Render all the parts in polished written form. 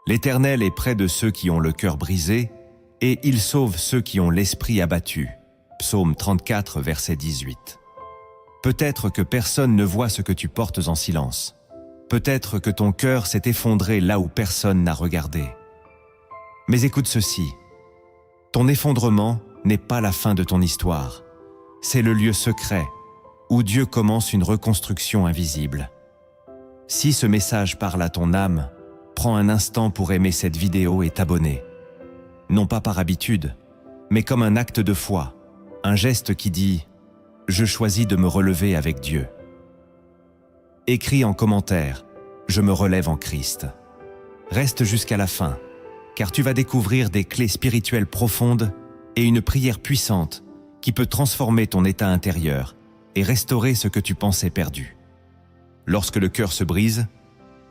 L'Éternel est près de ceux qui ont le cœur brisé, et il sauve ceux qui ont l'esprit abattu. Psaume 34, verset 18. Peut-être que personne ne voit ce que tu portes en silence. Peut-être que ton cœur s'est effondré là où personne n'a regardé. Mais écoute ceci. Ton effondrement n'est pas la fin de ton histoire. C'est le lieu secret où Dieu commence une reconstruction invisible. Si ce message parle à ton âme, prends un instant pour aimer cette vidéo et t'abonner. Non pas par habitude, mais comme un acte de foi, un geste qui dit « Je choisis de me relever avec Dieu ». Écris en commentaire « Je me relève en Christ ». Reste jusqu'à la fin, car tu vas découvrir des clés spirituelles profondes et une prière puissante qui peut transformer ton état intérieur et restaurer ce que tu pensais perdu. Lorsque le cœur se brise,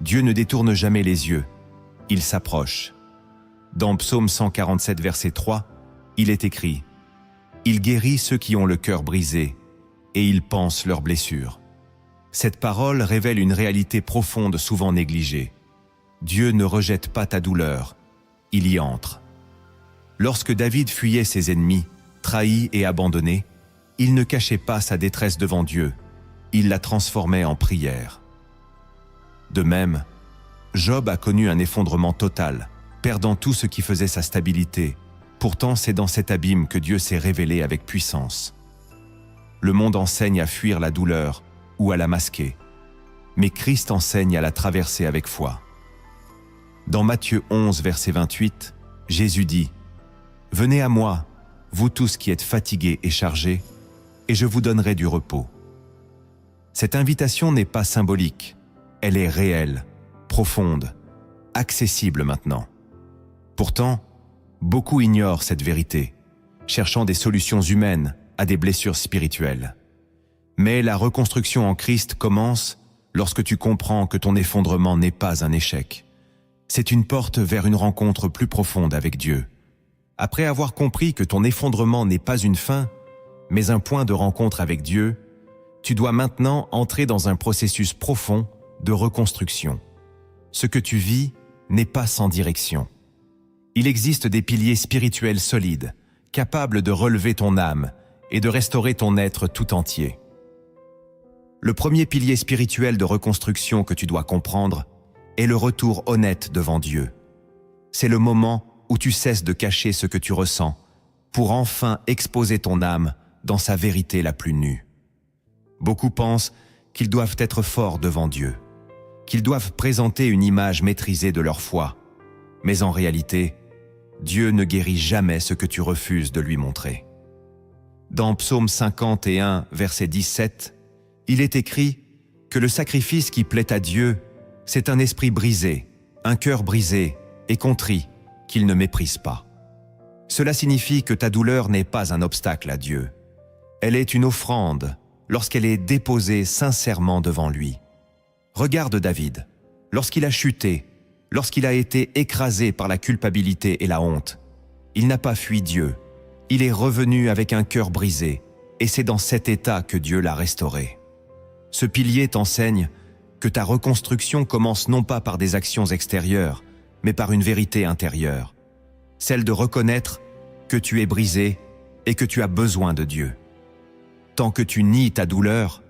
Dieu ne détourne jamais les yeux, il s'approche. Dans Psaume 147, verset 3, il est écrit « Il guérit ceux qui ont le cœur brisé, et il pense leurs blessures ». Cette parole révèle une réalité profonde souvent négligée. Dieu ne rejette pas ta douleur, il y entre. Lorsque David fuyait ses ennemis, trahi et abandonné, il ne cachait pas sa détresse devant Dieu, il la transformait en prière. De même, Job a connu un effondrement total, perdant tout ce qui faisait sa stabilité. Pourtant, c'est dans cet abîme que Dieu s'est révélé avec puissance. Le monde enseigne à fuir la douleur ou à la masquer, mais Christ enseigne à la traverser avec foi. Dans Matthieu 11, verset 28, Jésus dit « Venez à moi, vous tous qui êtes fatigués et chargés, et je vous donnerai du repos. » Cette invitation n'est pas symbolique, elle est réelle, profonde, accessible maintenant. Pourtant, beaucoup ignorent cette vérité, cherchant des solutions humaines à des blessures spirituelles. Mais la reconstruction en Christ commence lorsque tu comprends que ton effondrement n'est pas un échec. C'est une porte vers une rencontre plus profonde avec Dieu. Après avoir compris que ton effondrement n'est pas une fin, mais un point de rencontre avec Dieu, tu dois maintenant entrer dans un processus profond de reconstruction. Ce que tu vis n'est pas sans direction. Il existe des piliers spirituels solides, capables de relever ton âme et de restaurer ton être tout entier. Le premier pilier spirituel de reconstruction que tu dois comprendre est le retour honnête devant Dieu. C'est le moment où tu cesses de cacher ce que tu ressens pour enfin exposer ton âme dans sa vérité la plus nue. Beaucoup pensent qu'ils doivent être forts devant Dieu, qu'ils doivent présenter une image maîtrisée de leur foi. Mais en réalité, Dieu ne guérit jamais ce que tu refuses de lui montrer. Dans Psaume 51, verset 17, il est écrit que le sacrifice qui plaît à Dieu, c'est un esprit brisé, un cœur brisé et contrit qu'il ne méprise pas. Cela signifie que ta douleur n'est pas un obstacle à Dieu. Elle est une offrande lorsqu'elle est déposée sincèrement devant lui. Regarde David, lorsqu'il a chuté, lorsqu'il a été écrasé par la culpabilité et la honte, il n'a pas fui Dieu, il est revenu avec un cœur brisé, et c'est dans cet état que Dieu l'a restauré. Ce pilier t'enseigne que ta reconstruction commence non pas par des actions extérieures, mais par une vérité intérieure, celle de reconnaître que tu es brisé et que tu as besoin de Dieu. Tant que tu nies ta douleur,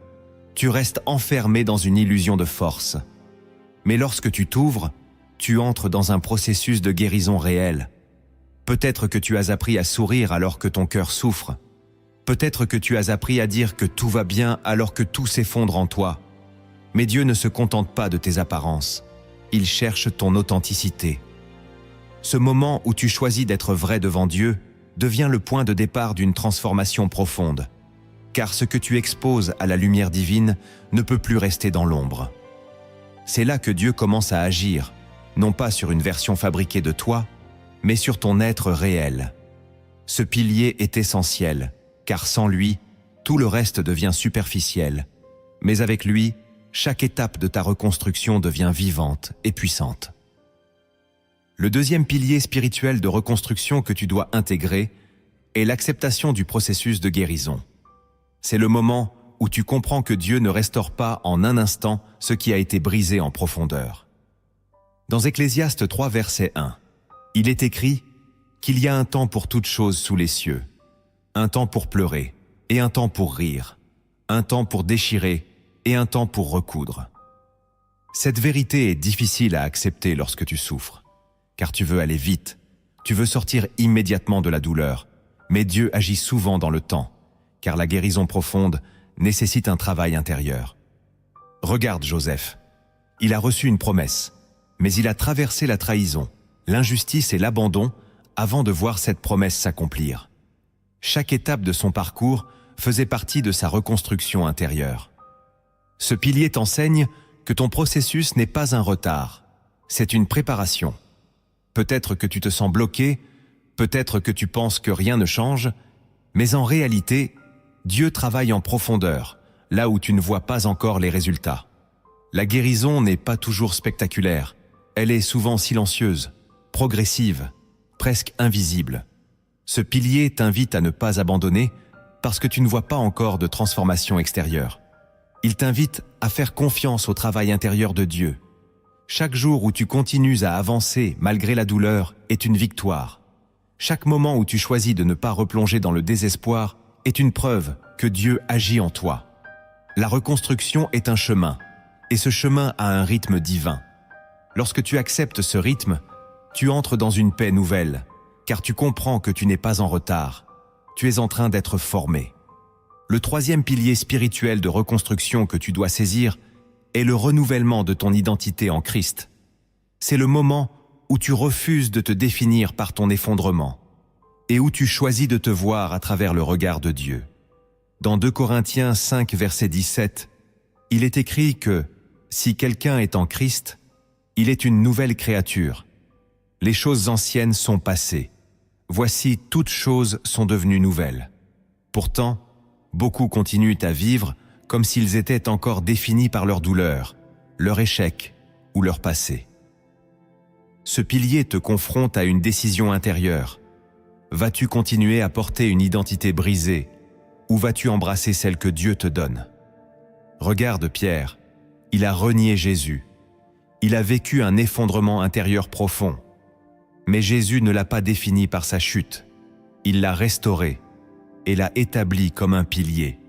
tu restes enfermé dans une illusion de force. Mais lorsque tu t'ouvres, tu entres dans un processus de guérison réelle. Peut-être que tu as appris à sourire alors que ton cœur souffre. Peut-être que tu as appris à dire que tout va bien alors que tout s'effondre en toi. Mais Dieu ne se contente pas de tes apparences. Il cherche ton authenticité. Ce moment où tu choisis d'être vrai devant Dieu devient le point de départ d'une transformation profonde. Car ce que tu exposes à la lumière divine ne peut plus rester dans l'ombre. C'est là que Dieu commence à agir, non pas sur une version fabriquée de toi, mais sur ton être réel. Ce pilier est essentiel, car sans lui, tout le reste devient superficiel. Mais avec lui, chaque étape de ta reconstruction devient vivante et puissante. Le deuxième pilier spirituel de reconstruction que tu dois intégrer est l'acceptation du processus de guérison. C'est le moment où tu comprends que Dieu ne restaure pas en un instant ce qui a été brisé en profondeur. Dans Ecclésiaste 3, verset 1, il est écrit qu'il y a un temps pour toutes choses sous les cieux, un temps pour pleurer et un temps pour rire, un temps pour déchirer et un temps pour recoudre. Cette vérité est difficile à accepter lorsque tu souffres, car tu veux aller vite, tu veux sortir immédiatement de la douleur, mais Dieu agit souvent dans le temps, car la guérison profonde nécessite un travail intérieur. Regarde Joseph, il a reçu une promesse, mais il a traversé la trahison, l'injustice et l'abandon avant de voir cette promesse s'accomplir. Chaque étape de son parcours faisait partie de sa reconstruction intérieure. Ce pilier t'enseigne que ton processus n'est pas un retard, c'est une préparation. Peut-être que tu te sens bloqué, peut-être que tu penses que rien ne change, mais en réalité, Dieu travaille en profondeur, là où tu ne vois pas encore les résultats. La guérison n'est pas toujours spectaculaire, elle est souvent silencieuse, progressive, presque invisible. Ce pilier t'invite à ne pas abandonner parce que tu ne vois pas encore de transformation extérieure. Il t'invite à faire confiance au travail intérieur de Dieu. Chaque jour où tu continues à avancer malgré la douleur est une victoire. Chaque moment où tu choisis de ne pas replonger dans le désespoir est une preuve que Dieu agit en toi. La reconstruction est un chemin, et ce chemin a un rythme divin. Lorsque tu acceptes ce rythme, tu entres dans une paix nouvelle, car tu comprends que tu n'es pas en retard. Tu es en train d'être formé. Le troisième pilier spirituel de reconstruction que tu dois saisir est le renouvellement de ton identité en Christ. C'est le moment où tu refuses de te définir par ton effondrement et où tu choisis de te voir à travers le regard de Dieu. Dans 2 Corinthiens 5, verset 17, il est écrit que si quelqu'un est en Christ, il est une nouvelle créature. Les choses anciennes sont passées. Voici, toutes choses sont devenues nouvelles. Pourtant, beaucoup continuent à vivre comme s'ils étaient encore définis par leur douleur, leur échec ou leur passé. Ce pilier te confronte à une décision intérieure. Vas-tu continuer à porter une identité brisée ou vas-tu embrasser celle que Dieu te donne? Regarde Pierre, il a renié Jésus. Il a vécu un effondrement intérieur profond. Mais Jésus ne l'a pas défini par sa chute. Il l'a restauré et l'a établi comme un pilier.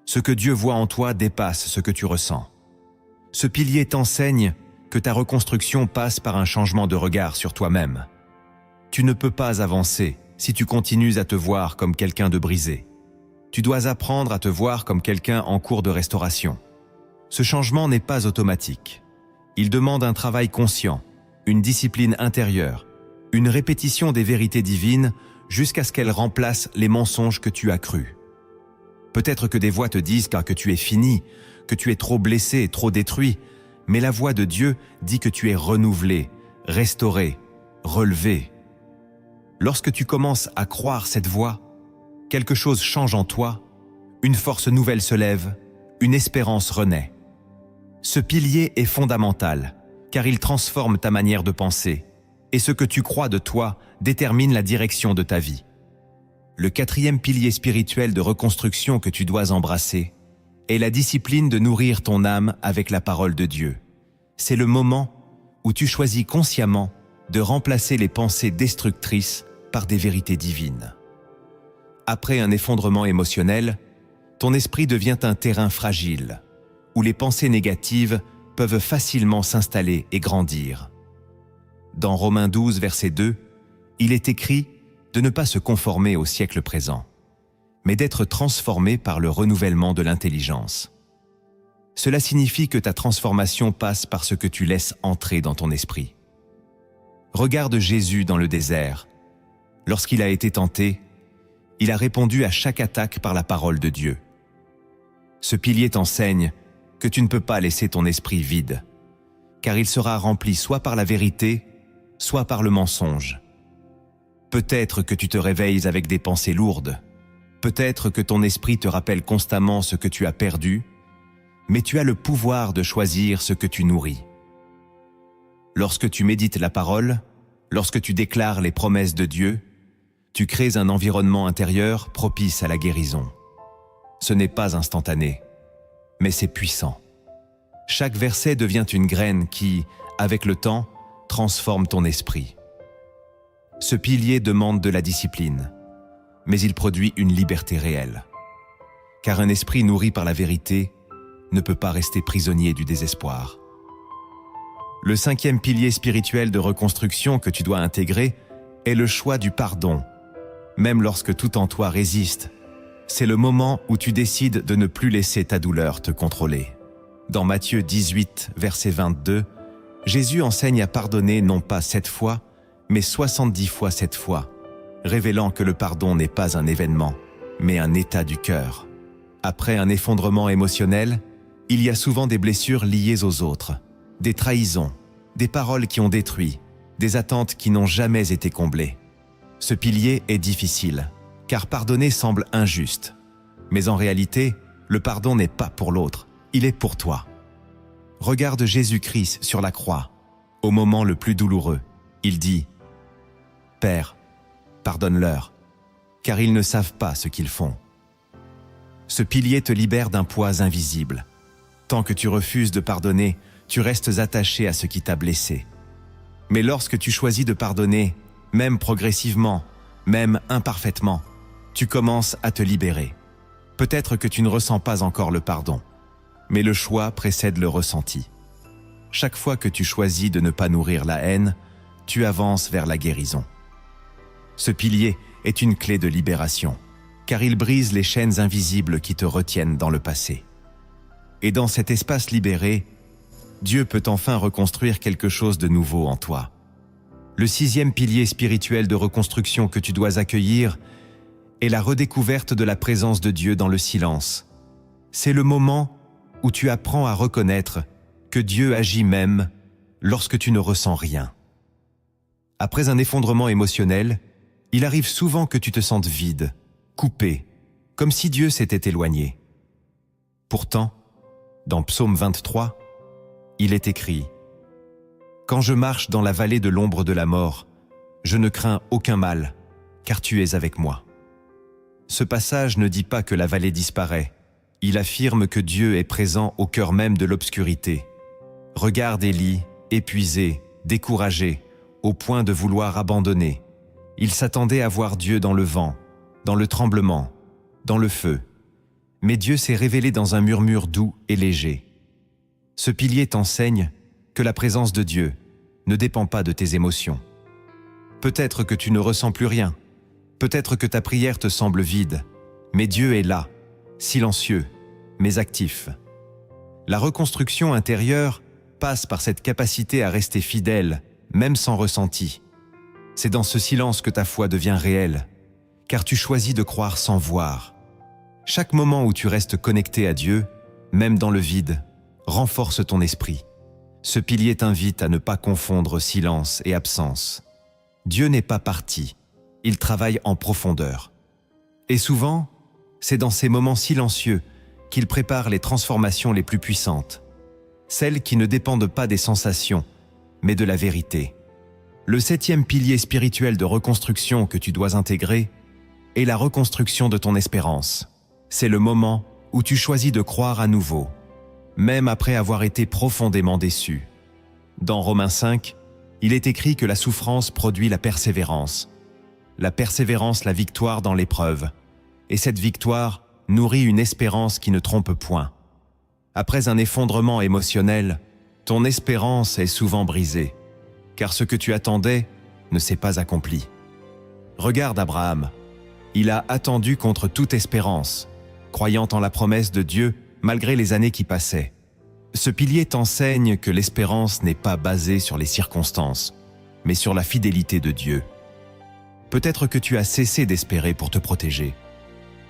Ce que Dieu voit en toi dépasse ce que tu ressens. Ce pilier t'enseigne que ta reconstruction passe par un changement de regard sur toi-même. Tu ne peux pas avancer si tu continues à te voir comme quelqu'un de brisé. Tu dois apprendre à te voir comme quelqu'un en cours de restauration. Ce changement n'est pas automatique. Il demande un travail conscient, une discipline intérieure, une répétition des vérités divines jusqu'à ce qu'elles remplacent les mensonges que tu as crus. Peut-être que des voix te disent que tu es fini, que tu es trop blessé et trop détruit, mais la voix de Dieu dit que tu es renouvelé, restauré, relevé. Lorsque tu commences à croire cette voix, quelque chose change en toi, une force nouvelle se lève, une espérance renaît. Ce pilier est fondamental, car il transforme ta manière de penser, et ce que tu crois de toi détermine la direction de ta vie. Le quatrième pilier spirituel de reconstruction que tu dois embrasser est la discipline de nourrir ton âme avec la parole de Dieu. C'est le moment où tu choisis consciemment de remplacer les pensées destructrices par des vérités divines. Après un effondrement émotionnel, ton esprit devient un terrain fragile, où les pensées négatives peuvent facilement s'installer et grandir. Dans Romains 12, verset 2, il est écrit de ne pas se conformer au siècle présent, mais d'être transformé par le renouvellement de l'intelligence. Cela signifie que ta transformation passe par ce que tu laisses entrer dans ton esprit. Regarde Jésus dans le désert. Lorsqu'il a été tenté, il a répondu à chaque attaque par la parole de Dieu. Ce pilier t'enseigne que tu ne peux pas laisser ton esprit vide, car il sera rempli soit par la vérité, soit par le mensonge. Peut-être que tu te réveilles avec des pensées lourdes, peut-être que ton esprit te rappelle constamment ce que tu as perdu, mais tu as le pouvoir de choisir ce que tu nourris. Lorsque tu médites la parole, lorsque tu déclares les promesses de Dieu, tu crées un environnement intérieur propice à la guérison. Ce n'est pas instantané, mais c'est puissant. Chaque verset devient une graine qui, avec le temps, transforme ton esprit. Ce pilier demande de la discipline, mais il produit une liberté réelle. Car un esprit nourri par la vérité ne peut pas rester prisonnier du désespoir. Le 5e pilier spirituel de reconstruction que tu dois intégrer est le choix du pardon. Même lorsque tout en toi résiste, c'est le moment où tu décides de ne plus laisser ta douleur te contrôler. Dans Matthieu 18, verset 22, Jésus enseigne à pardonner non pas 7 fois, mais 70 fois 7 fois, révélant que le pardon n'est pas un événement, mais un état du cœur. Après un effondrement émotionnel, il y a souvent des blessures liées aux autres, des trahisons, des paroles qui ont détruit, des attentes qui n'ont jamais été comblées. Ce pilier est difficile, car pardonner semble injuste. Mais en réalité, le pardon n'est pas pour l'autre, il est pour toi. Regarde Jésus-Christ sur la croix. Au moment le plus douloureux, il dit « Père, pardonne-leur, car ils ne savent pas ce qu'ils font. » Ce pilier te libère d'un poids invisible. Tant que tu refuses de pardonner, tu restes attaché à ce qui t'a blessé. Mais lorsque tu choisis de pardonner, même progressivement, même imparfaitement, tu commences à te libérer. Peut-être que tu ne ressens pas encore le pardon, mais le choix précède le ressenti. Chaque fois que tu choisis de ne pas nourrir la haine, tu avances vers la guérison. Ce pilier est une clé de libération, car il brise les chaînes invisibles qui te retiennent dans le passé. Et dans cet espace libéré, Dieu peut enfin reconstruire quelque chose de nouveau en toi. Le 6e pilier spirituel de reconstruction que tu dois accueillir est la redécouverte de la présence de Dieu dans le silence. C'est le moment où tu apprends à reconnaître que Dieu agit même lorsque tu ne ressens rien. Après un effondrement émotionnel, il arrive souvent que tu te sentes vide, coupé, comme si Dieu s'était éloigné. Pourtant, dans Psaume 23, il est écrit « Quand je marche dans la vallée de l'ombre de la mort, je ne crains aucun mal, car tu es avec moi. » Ce passage ne dit pas que la vallée disparaît. Il affirme que Dieu est présent au cœur même de l'obscurité. Regarde Élie, épuisé, découragé, au point de vouloir abandonner. Il s'attendait à voir Dieu dans le vent, dans le tremblement, dans le feu. Mais Dieu s'est révélé dans un murmure doux et léger. Ce pilier t'enseigne que la présence de Dieu ne dépend pas de tes émotions. Peut-être que tu ne ressens plus rien, peut-être que ta prière te semble vide, mais Dieu est là, silencieux, mais actif. La reconstruction intérieure passe par cette capacité à rester fidèle, même sans ressenti. C'est dans ce silence que ta foi devient réelle, car tu choisis de croire sans voir. Chaque moment où tu restes connecté à Dieu, même dans le vide, renforce ton esprit. Ce pilier t'invite à ne pas confondre silence et absence. Dieu n'est pas parti, il travaille en profondeur. Et souvent, c'est dans ces moments silencieux qu'il prépare les transformations les plus puissantes, celles qui ne dépendent pas des sensations, mais de la vérité. Le 7e pilier spirituel de reconstruction que tu dois intégrer est la reconstruction de ton espérance. C'est le moment où tu choisis de croire à nouveau, même après avoir été profondément déçu. Dans Romains 5, il est écrit que la souffrance produit la persévérance, la victoire dans l'épreuve, et cette victoire nourrit une espérance qui ne trompe point. Après un effondrement émotionnel, ton espérance est souvent brisée, car ce que tu attendais ne s'est pas accompli. Regarde Abraham, il a attendu contre toute espérance, croyant en la promesse de Dieu malgré les années qui passaient. Ce pilier t'enseigne que l'espérance n'est pas basée sur les circonstances, mais sur la fidélité de Dieu. Peut-être que tu as cessé d'espérer pour te protéger.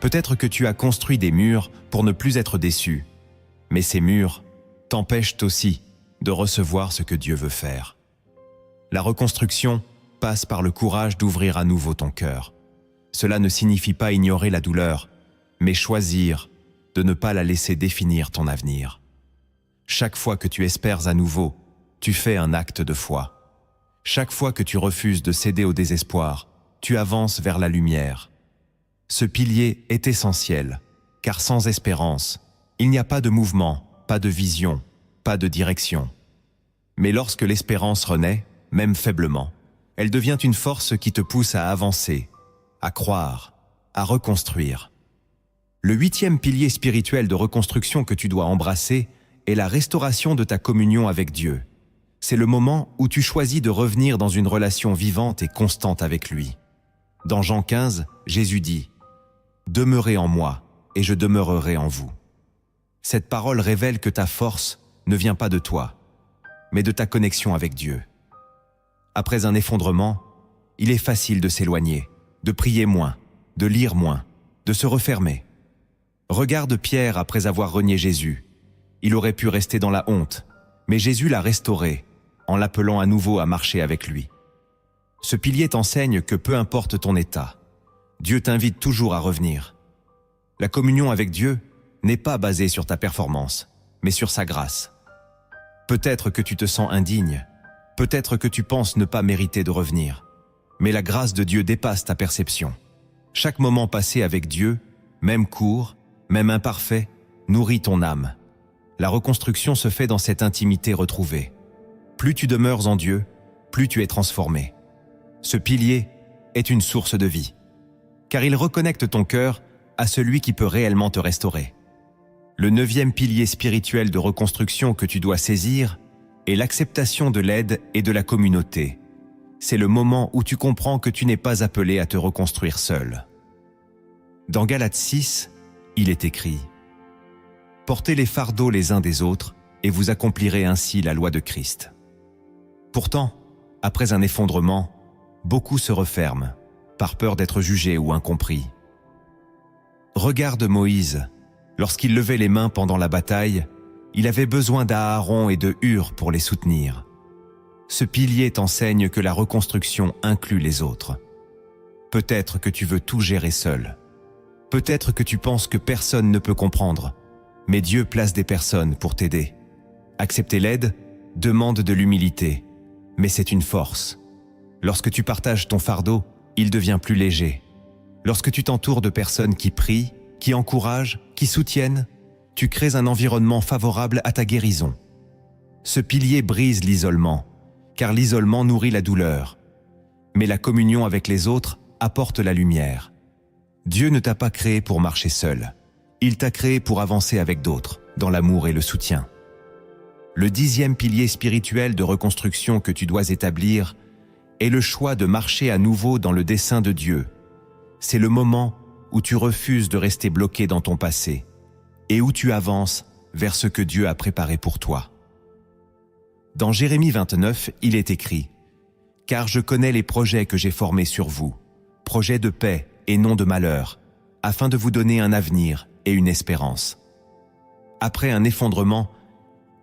Peut-être que tu as construit des murs pour ne plus être déçu. Mais ces murs t'empêchent aussi de recevoir ce que Dieu veut faire. La reconstruction passe par le courage d'ouvrir à nouveau ton cœur. Cela ne signifie pas ignorer la douleur, mais choisir de ne pas la laisser définir ton avenir. Chaque fois que tu espères à nouveau, tu fais un acte de foi. Chaque fois que tu refuses de céder au désespoir, tu avances vers la lumière. Ce pilier est essentiel, car sans espérance, il n'y a pas de mouvement, pas de vision, pas de direction. Mais lorsque l'espérance renaît, même faiblement, elle devient une force qui te pousse à avancer, à croire, à reconstruire. Le 8e pilier spirituel de reconstruction que tu dois embrasser est la restauration de ta communion avec Dieu. C'est le moment où tu choisis de revenir dans une relation vivante et constante avec lui. Dans Jean 15, Jésus dit « Demeurez en moi, et je demeurerai en vous ». Cette parole révèle que ta force ne vient pas de toi, mais de ta connexion avec Dieu. Après un effondrement, il est facile de s'éloigner, de prier moins, de lire moins, de se refermer. Regarde Pierre après avoir renié Jésus. Il aurait pu rester dans la honte, mais Jésus l'a restauré en l'appelant à nouveau à marcher avec lui. Ce pilier t'enseigne que peu importe ton état, Dieu t'invite toujours à revenir. La communion avec Dieu n'est pas basée sur ta performance, mais sur sa grâce. Peut-être que tu te sens indigne, peut-être que tu penses ne pas mériter de revenir, mais la grâce de Dieu dépasse ta perception. Chaque moment passé avec Dieu, même court, même imparfait, nourrit ton âme. La reconstruction se fait dans cette intimité retrouvée. Plus tu demeures en Dieu, plus tu es transformé. Ce pilier est une source de vie, car il reconnecte ton cœur à celui qui peut réellement te restaurer. Le 9e pilier spirituel de reconstruction que tu dois saisir est l'acceptation de l'aide et de la communauté. C'est le moment où tu comprends que tu n'es pas appelé à te reconstruire seul. Dans Galates 6, il est écrit « Portez les fardeaux les uns des autres et vous accomplirez ainsi la loi de Christ. » Pourtant, après un effondrement, beaucoup se referment, par peur d'être jugés ou incompris. Regarde Moïse. Lorsqu'il levait les mains pendant la bataille, il avait besoin d'Aaron et de Hur pour les soutenir. Ce pilier t'enseigne que la reconstruction inclut les autres. Peut-être que tu veux tout gérer seul. Peut-être que tu penses que personne ne peut comprendre, mais Dieu place des personnes pour t'aider. Accepter l'aide demande de l'humilité, mais c'est une force. Lorsque tu partages ton fardeau, il devient plus léger. Lorsque tu t'entoures de personnes qui prient, qui encouragent, qui soutiennent, tu crées un environnement favorable à ta guérison. Ce pilier brise l'isolement, car l'isolement nourrit la douleur. Mais la communion avec les autres apporte la lumière. Dieu ne t'a pas créé pour marcher seul. Il t'a créé pour avancer avec d'autres, dans l'amour et le soutien. Le 10e pilier spirituel de reconstruction que tu dois établir est le choix de marcher à nouveau dans le dessein de Dieu. C'est le moment où tu refuses de rester bloqué dans ton passé et où tu avances vers ce que Dieu a préparé pour toi. Dans Jérémie 29, il est écrit « Car je connais les projets que j'ai formés sur vous, projets de paix et non de malheur, afin de vous donner un avenir et une espérance. » Après un effondrement,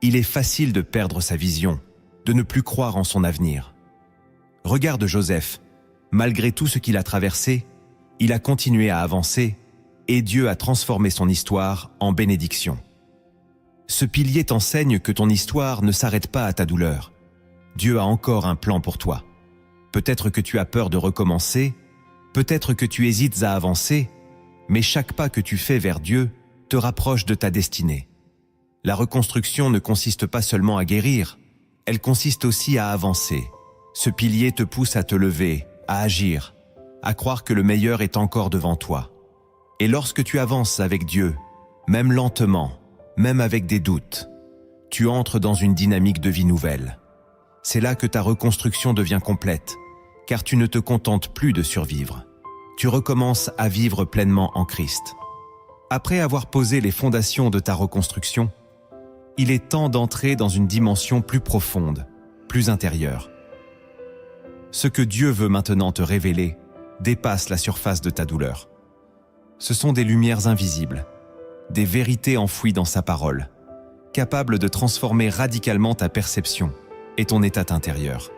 il est facile de perdre sa vision, de ne plus croire en son avenir. Regarde Joseph, malgré tout ce qu'il a traversé, il a continué à avancer et Dieu a transformé son histoire en bénédiction. Ce pilier t'enseigne que ton histoire ne s'arrête pas à ta douleur. Dieu a encore un plan pour toi. Peut-être que tu as peur de recommencer, peut-être que tu hésites à avancer, mais chaque pas que tu fais vers Dieu te rapproche de ta destinée. La reconstruction ne consiste pas seulement à guérir, elle consiste aussi à avancer. Ce pilier te pousse à te lever, à agir, à croire que le meilleur est encore devant toi. Et lorsque tu avances avec Dieu, même lentement, même avec des doutes, tu entres dans une dynamique de vie nouvelle. C'est là que ta reconstruction devient complète, car tu ne te contentes plus de survivre. Tu recommences à vivre pleinement en Christ. Après avoir posé les fondations de ta reconstruction, il est temps d'entrer dans une dimension plus profonde, plus intérieure. Ce que Dieu veut maintenant te révéler dépasse la surface de ta douleur. Ce sont des lumières invisibles, des vérités enfouies dans sa parole, capables de transformer radicalement ta perception et ton état intérieur.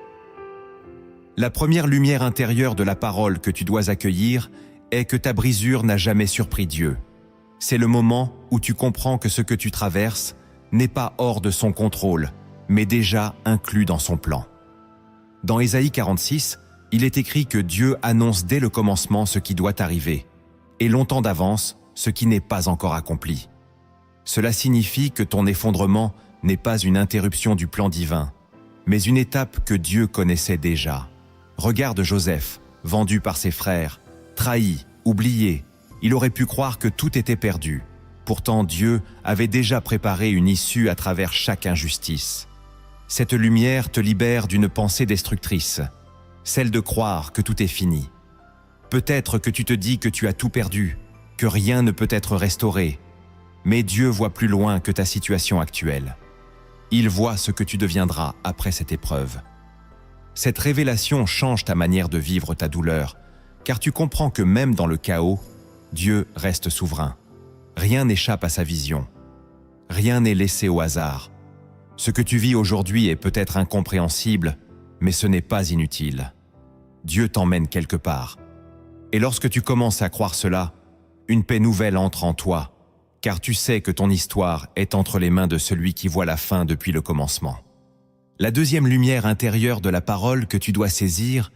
La première lumière intérieure de la parole que tu dois accueillir est que ta brisure n'a jamais surpris Dieu. C'est le moment où tu comprends que ce que tu traverses n'est pas hors de son contrôle, mais déjà inclus dans son plan. Dans Ésaïe 46, il est écrit que Dieu annonce dès le commencement ce qui doit arriver, et longtemps d'avance ce qui n'est pas encore accompli. Cela signifie que ton effondrement n'est pas une interruption du plan divin, mais une étape que Dieu connaissait déjà. Regarde Joseph, vendu par ses frères, trahi, oublié. Il aurait pu croire que tout était perdu. Pourtant, Dieu avait déjà préparé une issue à travers chaque injustice. Cette lumière te libère d'une pensée destructrice, celle de croire que tout est fini. Peut-être que tu te dis que tu as tout perdu, que rien ne peut être restauré, mais Dieu voit plus loin que ta situation actuelle. Il voit ce que tu deviendras après cette épreuve. Cette révélation change ta manière de vivre ta douleur, car tu comprends que même dans le chaos, Dieu reste souverain. Rien n'échappe à sa vision. Rien n'est laissé au hasard. Ce que tu vis aujourd'hui est peut-être incompréhensible, mais ce n'est pas inutile. Dieu t'emmène quelque part. Et lorsque tu commences à croire cela, une paix nouvelle entre en toi, car tu sais que ton histoire est entre les mains de celui qui voit la fin depuis le commencement. La deuxième lumière intérieure de la parole que tu dois saisir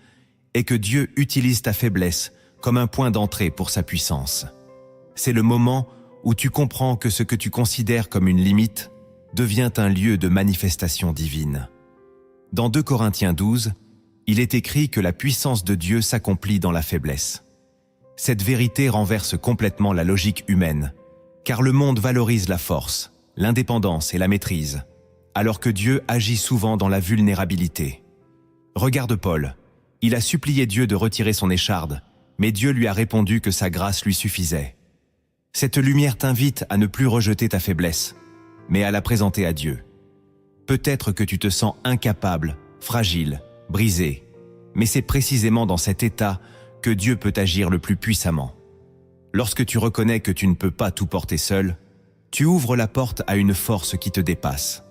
est que Dieu utilise ta faiblesse comme un point d'entrée pour sa puissance. C'est le moment où tu comprends que ce que tu considères comme une limite devient un lieu de manifestation divine. Dans 2 Corinthiens 12, il est écrit que la puissance de Dieu s'accomplit dans la faiblesse. Cette vérité renverse complètement la logique humaine, car le monde valorise la force, l'indépendance et la maîtrise, alors que Dieu agit souvent dans la vulnérabilité. Regarde Paul, il a supplié Dieu de retirer son écharde, mais Dieu lui a répondu que sa grâce lui suffisait. Cette lumière t'invite à ne plus rejeter ta faiblesse, mais à la présenter à Dieu. Peut-être que tu te sens incapable, fragile, brisé, mais c'est précisément dans cet état que Dieu peut agir le plus puissamment. Lorsque tu reconnais que tu ne peux pas tout porter seul, tu ouvres la porte à une force qui te dépasse.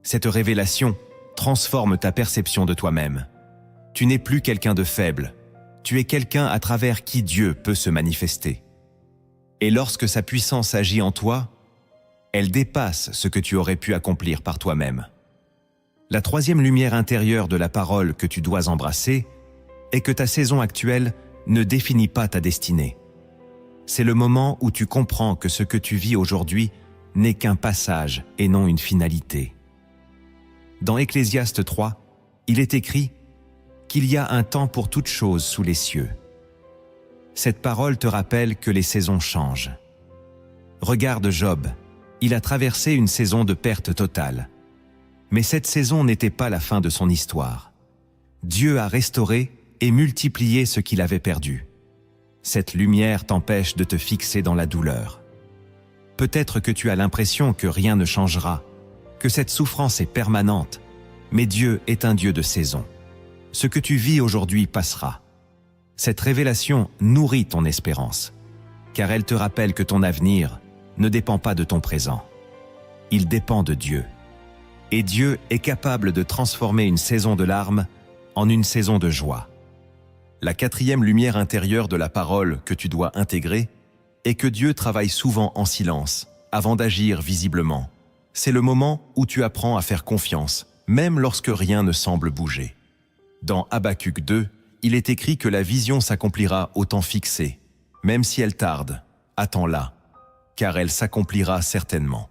Cette révélation transforme ta perception de toi-même. Tu n'es plus quelqu'un de faible, tu es quelqu'un à travers qui Dieu peut se manifester. Et lorsque sa puissance agit en toi, elle dépasse ce que tu aurais pu accomplir par toi-même. La troisième lumière intérieure de la parole que tu dois embrasser est que ta saison actuelle ne définit pas ta destinée. C'est le moment où tu comprends que ce que tu vis aujourd'hui n'est qu'un passage et non une finalité. Dans Ecclésiaste 3, il est écrit qu'il y a un temps pour toute chose sous les cieux. Cette parole te rappelle que les saisons changent. Regarde Job, il a traversé une saison de perte totale. Mais cette saison n'était pas la fin de son histoire. Dieu a restauré et multiplié ce qu'il avait perdu. Cette lumière t'empêche de te fixer dans la douleur. Peut-être que tu as l'impression que rien ne changera, que cette souffrance est permanente, mais Dieu est un Dieu de saison. Ce que tu vis aujourd'hui passera. Cette révélation nourrit ton espérance, car elle te rappelle que ton avenir ne dépend pas de ton présent. Il dépend de Dieu. Et Dieu est capable de transformer une saison de larmes en une saison de joie. La quatrième lumière intérieure de la parole que tu dois intégrer est que Dieu travaille souvent en silence, avant d'agir visiblement. C'est le moment où tu apprends à faire confiance, même lorsque rien ne semble bouger. Dans Habacuc 2, il est écrit que la vision s'accomplira au temps fixé. Même si elle tarde, attends-la, car elle s'accomplira certainement.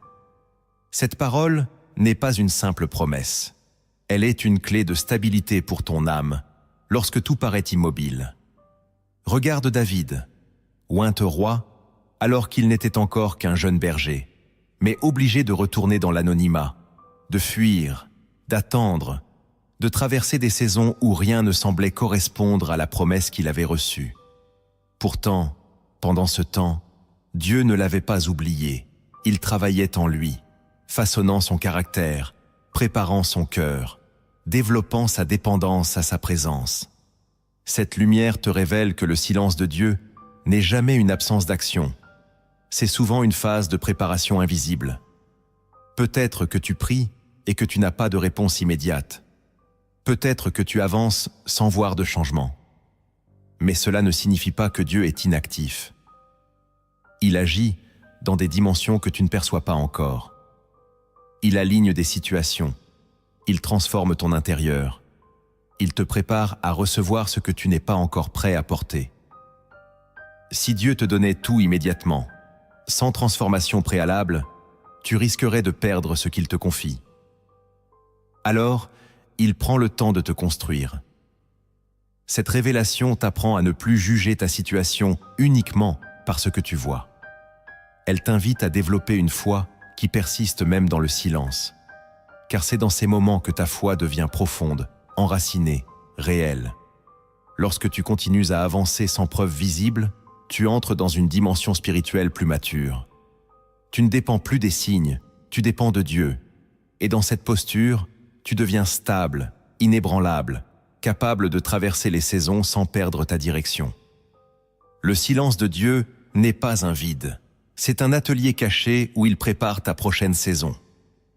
Cette parole n'est pas une simple promesse. Elle est une clé de stabilité pour ton âme, lorsque tout paraît immobile. Regarde David, oint roi, alors qu'il n'était encore qu'un jeune berger, mais obligé de retourner dans l'anonymat, de fuir, d'attendre, de traverser des saisons où rien ne semblait correspondre à la promesse qu'il avait reçue. Pourtant, pendant ce temps, Dieu ne l'avait pas oublié. Il travaillait en lui, façonnant son caractère, préparant son cœur, développant sa dépendance à sa présence. Cette lumière te révèle que le silence de Dieu n'est jamais une absence d'action. C'est souvent une phase de préparation invisible. Peut-être que tu pries et que tu n'as pas de réponse immédiate. Peut-être que tu avances sans voir de changement. Mais cela ne signifie pas que Dieu est inactif. Il agit dans des dimensions que tu ne perçois pas encore. Il aligne des situations. Il transforme ton intérieur. Il te prépare à recevoir ce que tu n'es pas encore prêt à porter. Si Dieu te donnait tout immédiatement, sans transformation préalable, tu risquerais de perdre ce qu'il te confie. Alors, il prend le temps de te construire. Cette révélation t'apprend à ne plus juger ta situation uniquement par ce que tu vois. Elle t'invite à développer une foi qui persiste même dans le silence. Car c'est dans ces moments que ta foi devient profonde, enracinée, réelle. Lorsque tu continues à avancer sans preuve visible, tu entres dans une dimension spirituelle plus mature. Tu ne dépends plus des signes, tu dépends de Dieu. Et dans cette posture, tu deviens stable, inébranlable, capable de traverser les saisons sans perdre ta direction. Le silence de Dieu n'est pas un vide. C'est un atelier caché où il prépare ta prochaine saison.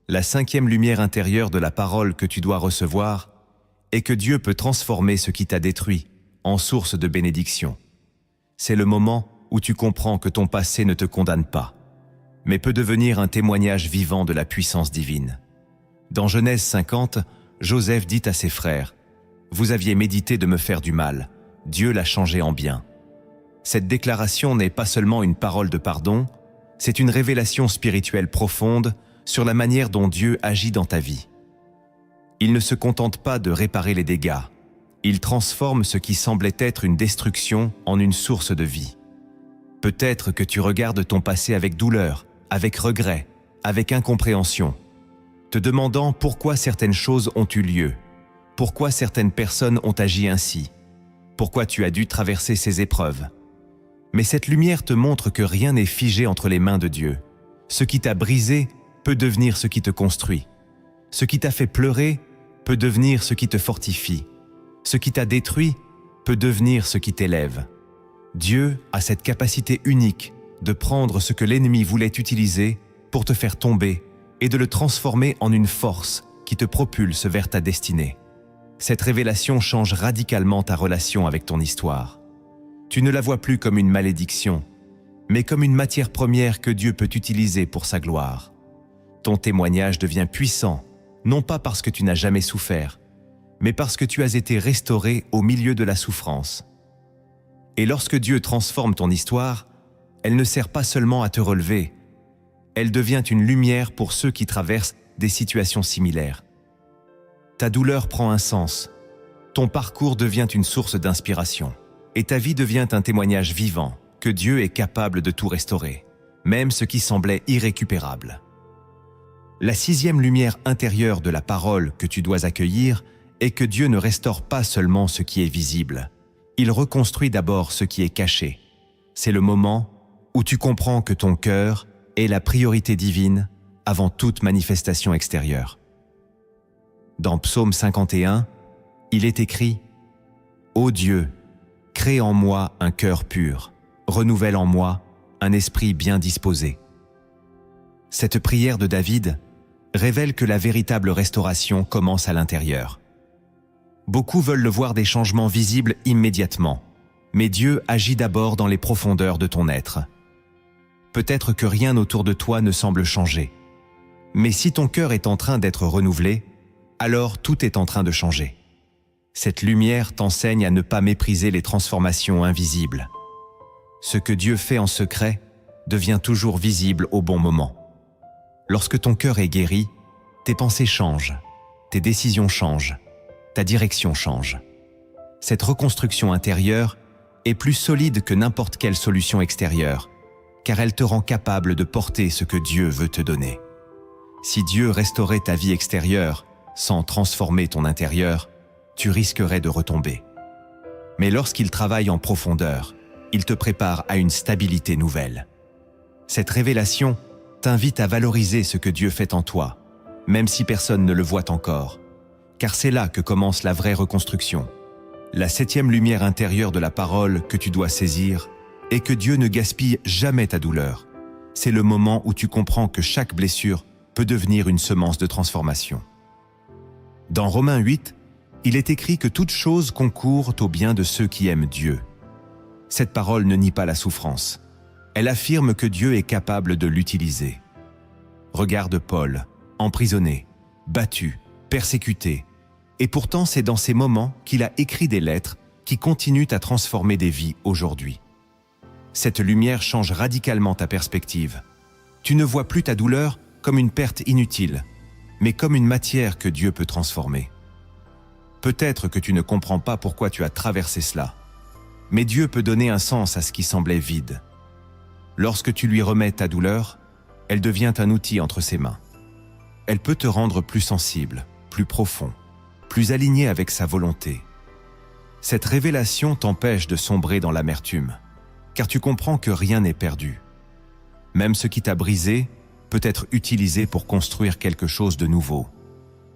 La 5e lumière intérieure de la parole que tu dois recevoir est que Dieu peut transformer ce qui t'a détruit en source de bénédiction. C'est le moment où tu comprends que ton passé ne te condamne pas, mais peut devenir un témoignage vivant de la puissance divine. Dans Genèse 50, Joseph dit à ses frères « Vous aviez médité de me faire du mal, Dieu l'a changé en bien. » Cette déclaration n'est pas seulement une parole de pardon, c'est une révélation spirituelle profonde sur la manière dont Dieu agit dans ta vie. Il ne se contente pas de réparer les dégâts, il transforme ce qui semblait être une destruction en une source de vie. Peut-être que tu regardes ton passé avec douleur, avec regret, avec incompréhension, te demandant pourquoi certaines choses ont eu lieu, pourquoi certaines personnes ont agi ainsi, pourquoi tu as dû traverser ces épreuves. Mais cette lumière te montre que rien n'est figé entre les mains de Dieu. Ce qui t'a brisé peut devenir ce qui te construit. Ce qui t'a fait pleurer peut devenir ce qui te fortifie. Ce qui t'a détruit peut devenir ce qui t'élève. Dieu a cette capacité unique de prendre ce que l'ennemi voulait utiliser pour te faire tomber et de le transformer en une force qui te propulse vers ta destinée. Cette révélation change radicalement ta relation avec ton histoire. Tu ne la vois plus comme une malédiction, mais comme une matière première que Dieu peut utiliser pour sa gloire. Ton témoignage devient puissant, non pas parce que tu n'as jamais souffert, mais parce que tu as été restauré au milieu de la souffrance. Et lorsque Dieu transforme ton histoire, elle ne sert pas seulement à te relever, elle devient une lumière pour ceux qui traversent des situations similaires. Ta douleur prend un sens, ton parcours devient une source d'inspiration. Et ta vie devient un témoignage vivant que Dieu est capable de tout restaurer, même ce qui semblait irrécupérable. La 6e lumière intérieure de la parole que tu dois accueillir est que Dieu ne restaure pas seulement ce qui est visible, il reconstruit d'abord ce qui est caché. C'est le moment où tu comprends que ton cœur est la priorité divine avant toute manifestation extérieure. Dans Psaume 51, il est écrit « Ô Dieu, crée en moi un cœur pur, renouvelle en moi un esprit bien disposé. » Cette prière de David révèle que la véritable restauration commence à l'intérieur. Beaucoup veulent le voir des changements visibles immédiatement, mais Dieu agit d'abord dans les profondeurs de ton être. Peut-être que rien autour de toi ne semble changer, mais si ton cœur est en train d'être renouvelé, alors tout est en train de changer. Cette lumière t'enseigne à ne pas mépriser les transformations invisibles. Ce que Dieu fait en secret devient toujours visible au bon moment. Lorsque ton cœur est guéri, tes pensées changent, tes décisions changent, ta direction change. Cette reconstruction intérieure est plus solide que n'importe quelle solution extérieure, car elle te rend capable de porter ce que Dieu veut te donner. Si Dieu restaurait ta vie extérieure sans transformer ton intérieur, tu risquerais de retomber. Mais lorsqu'il travaille en profondeur, il te prépare à une stabilité nouvelle. Cette révélation t'invite à valoriser ce que Dieu fait en toi, même si personne ne le voit encore, car c'est là que commence la vraie reconstruction. La 7e lumière intérieure de la parole que tu dois saisir est que Dieu ne gaspille jamais ta douleur. C'est le moment où tu comprends que chaque blessure peut devenir une semence de transformation. Dans Romains 8, il est écrit que toute chose concourt au bien de ceux qui aiment Dieu. Cette parole ne nie pas la souffrance. Elle affirme que Dieu est capable de l'utiliser. Regarde Paul, emprisonné, battu, persécuté. Et pourtant, c'est dans ces moments qu'il a écrit des lettres qui continuent à transformer des vies aujourd'hui. Cette lumière change radicalement ta perspective. Tu ne vois plus ta douleur comme une perte inutile, mais comme une matière que Dieu peut transformer. Peut-être que tu ne comprends pas pourquoi tu as traversé cela, mais Dieu peut donner un sens à ce qui semblait vide. Lorsque tu lui remets ta douleur, elle devient un outil entre ses mains. Elle peut te rendre plus sensible, plus profond, plus aligné avec sa volonté. Cette révélation t'empêche de sombrer dans l'amertume, car tu comprends que rien n'est perdu. Même ce qui t'a brisé peut être utilisé pour construire quelque chose de nouveau.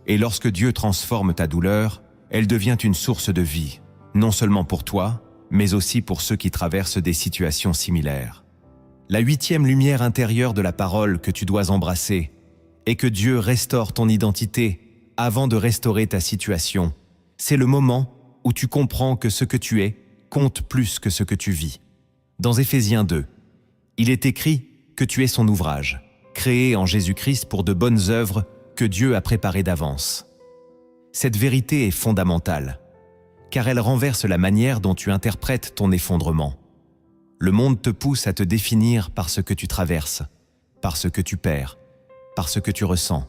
Et lorsque Dieu transforme ta douleur, elle devient une source de vie, non seulement pour toi, mais aussi pour ceux qui traversent des situations similaires. La 8e lumière intérieure de la parole que tu dois embrasser est que Dieu restaure ton identité avant de restaurer ta situation. C'est le moment où tu comprends que ce que tu es compte plus que ce que tu vis. Dans Éphésiens 2, il est écrit que tu es son ouvrage, créé en Jésus-Christ pour de bonnes œuvres que Dieu a préparées d'avance. Cette vérité est fondamentale, car elle renverse la manière dont tu interprètes ton effondrement. Le monde te pousse à te définir par ce que tu traverses, par ce que tu perds, par ce que tu ressens.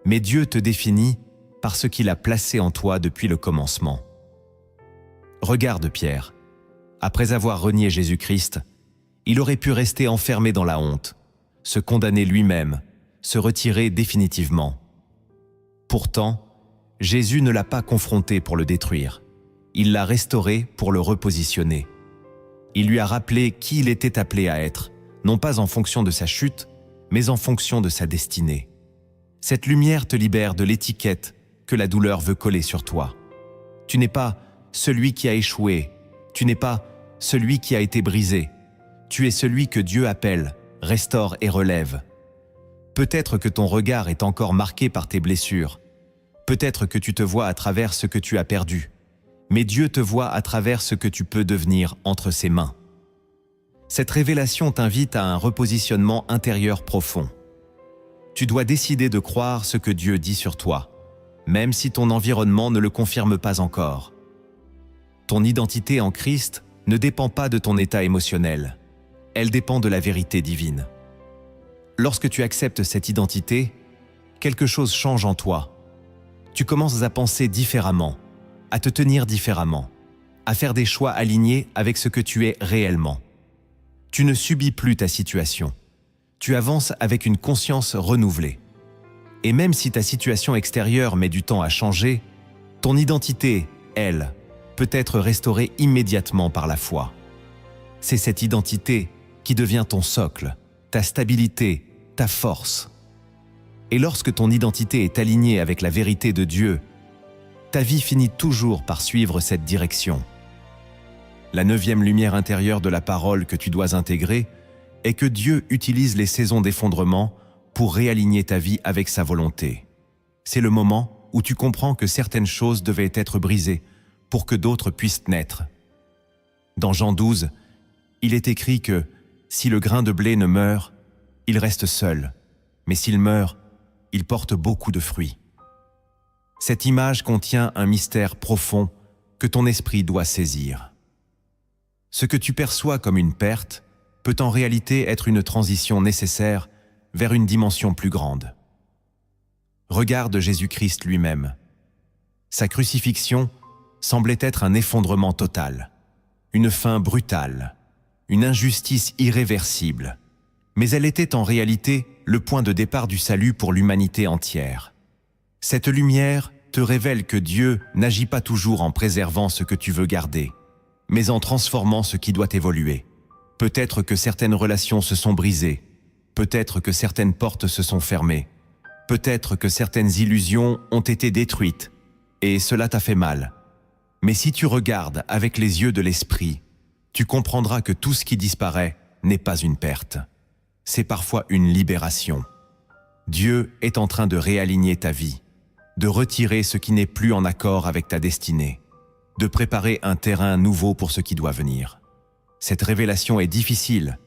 Mais Dieu te définit par ce qu'il a placé en toi depuis le commencement. Regarde Pierre. Après avoir renié Jésus-Christ, il aurait pu rester enfermé dans la honte, se condamner lui-même, se retirer définitivement. Pourtant, Jésus ne l'a pas confronté pour le détruire. Il l'a restauré pour le repositionner. Il lui a rappelé qui il était appelé à être, non pas en fonction de sa chute, mais en fonction de sa destinée. Cette lumière te libère de l'étiquette que la douleur veut coller sur toi. Tu n'es pas celui qui a échoué, tu n'es pas celui qui a été brisé. Tu es celui que Dieu appelle, restaure et relève. Peut-être que ton regard est encore marqué par tes blessures. Peut-être que tu te vois à travers ce que tu as perdu. Mais Dieu te voit à travers ce que tu peux devenir entre ses mains. Cette révélation t'invite à un repositionnement intérieur profond. Tu dois décider de croire ce que Dieu dit sur toi, même si ton environnement ne le confirme pas encore. Ton identité en Christ ne dépend pas de ton état émotionnel. Elle dépend de la vérité divine. Lorsque tu acceptes cette identité, quelque chose change en toi. Tu commences à penser différemment, à te tenir différemment, à faire des choix alignés avec ce que tu es réellement. Tu ne subis plus ta situation. Tu avances avec une conscience renouvelée. Et même si ta situation extérieure met du temps à changer, ton identité, elle, peut être restaurée immédiatement par la foi. C'est cette identité qui devient ton socle, ta stabilité, ta force. Et lorsque ton identité est alignée avec la vérité de Dieu, ta vie finit toujours par suivre cette direction. La 9e lumière intérieure de la parole que tu dois intégrer est que Dieu utilise les saisons d'effondrement pour réaligner ta vie avec sa volonté. C'est le moment où tu comprends que certaines choses devaient être brisées pour que d'autres puissent naître. Dans Jean 12, il est écrit que si le grain de blé ne meurt, il reste seul, mais s'il meurt, il porte beaucoup de fruits. Cette image contient un mystère profond que ton esprit doit saisir. Ce que tu perçois comme une perte peut en réalité être une transition nécessaire vers une dimension plus grande. Regarde Jésus-Christ lui-même. Sa crucifixion semblait être un effondrement total, une fin brutale, une injustice irréversible, mais elle était en réalité le point de départ du salut pour l'humanité entière. Cette lumière te révèle que Dieu n'agit pas toujours en préservant ce que tu veux garder, mais en transformant ce qui doit évoluer. Peut-être que certaines relations se sont brisées, peut-être que certaines portes se sont fermées, peut-être que certaines illusions ont été détruites, et cela t'a fait mal. Mais si tu regardes avec les yeux de l'esprit, tu comprendras que tout ce qui disparaît n'est pas une perte. C'est parfois une libération. Dieu est en train de réaligner ta vie, de retirer ce qui n'est plus en accord avec ta destinée, de préparer un terrain nouveau pour ce qui doit venir. Cette révélation est difficile,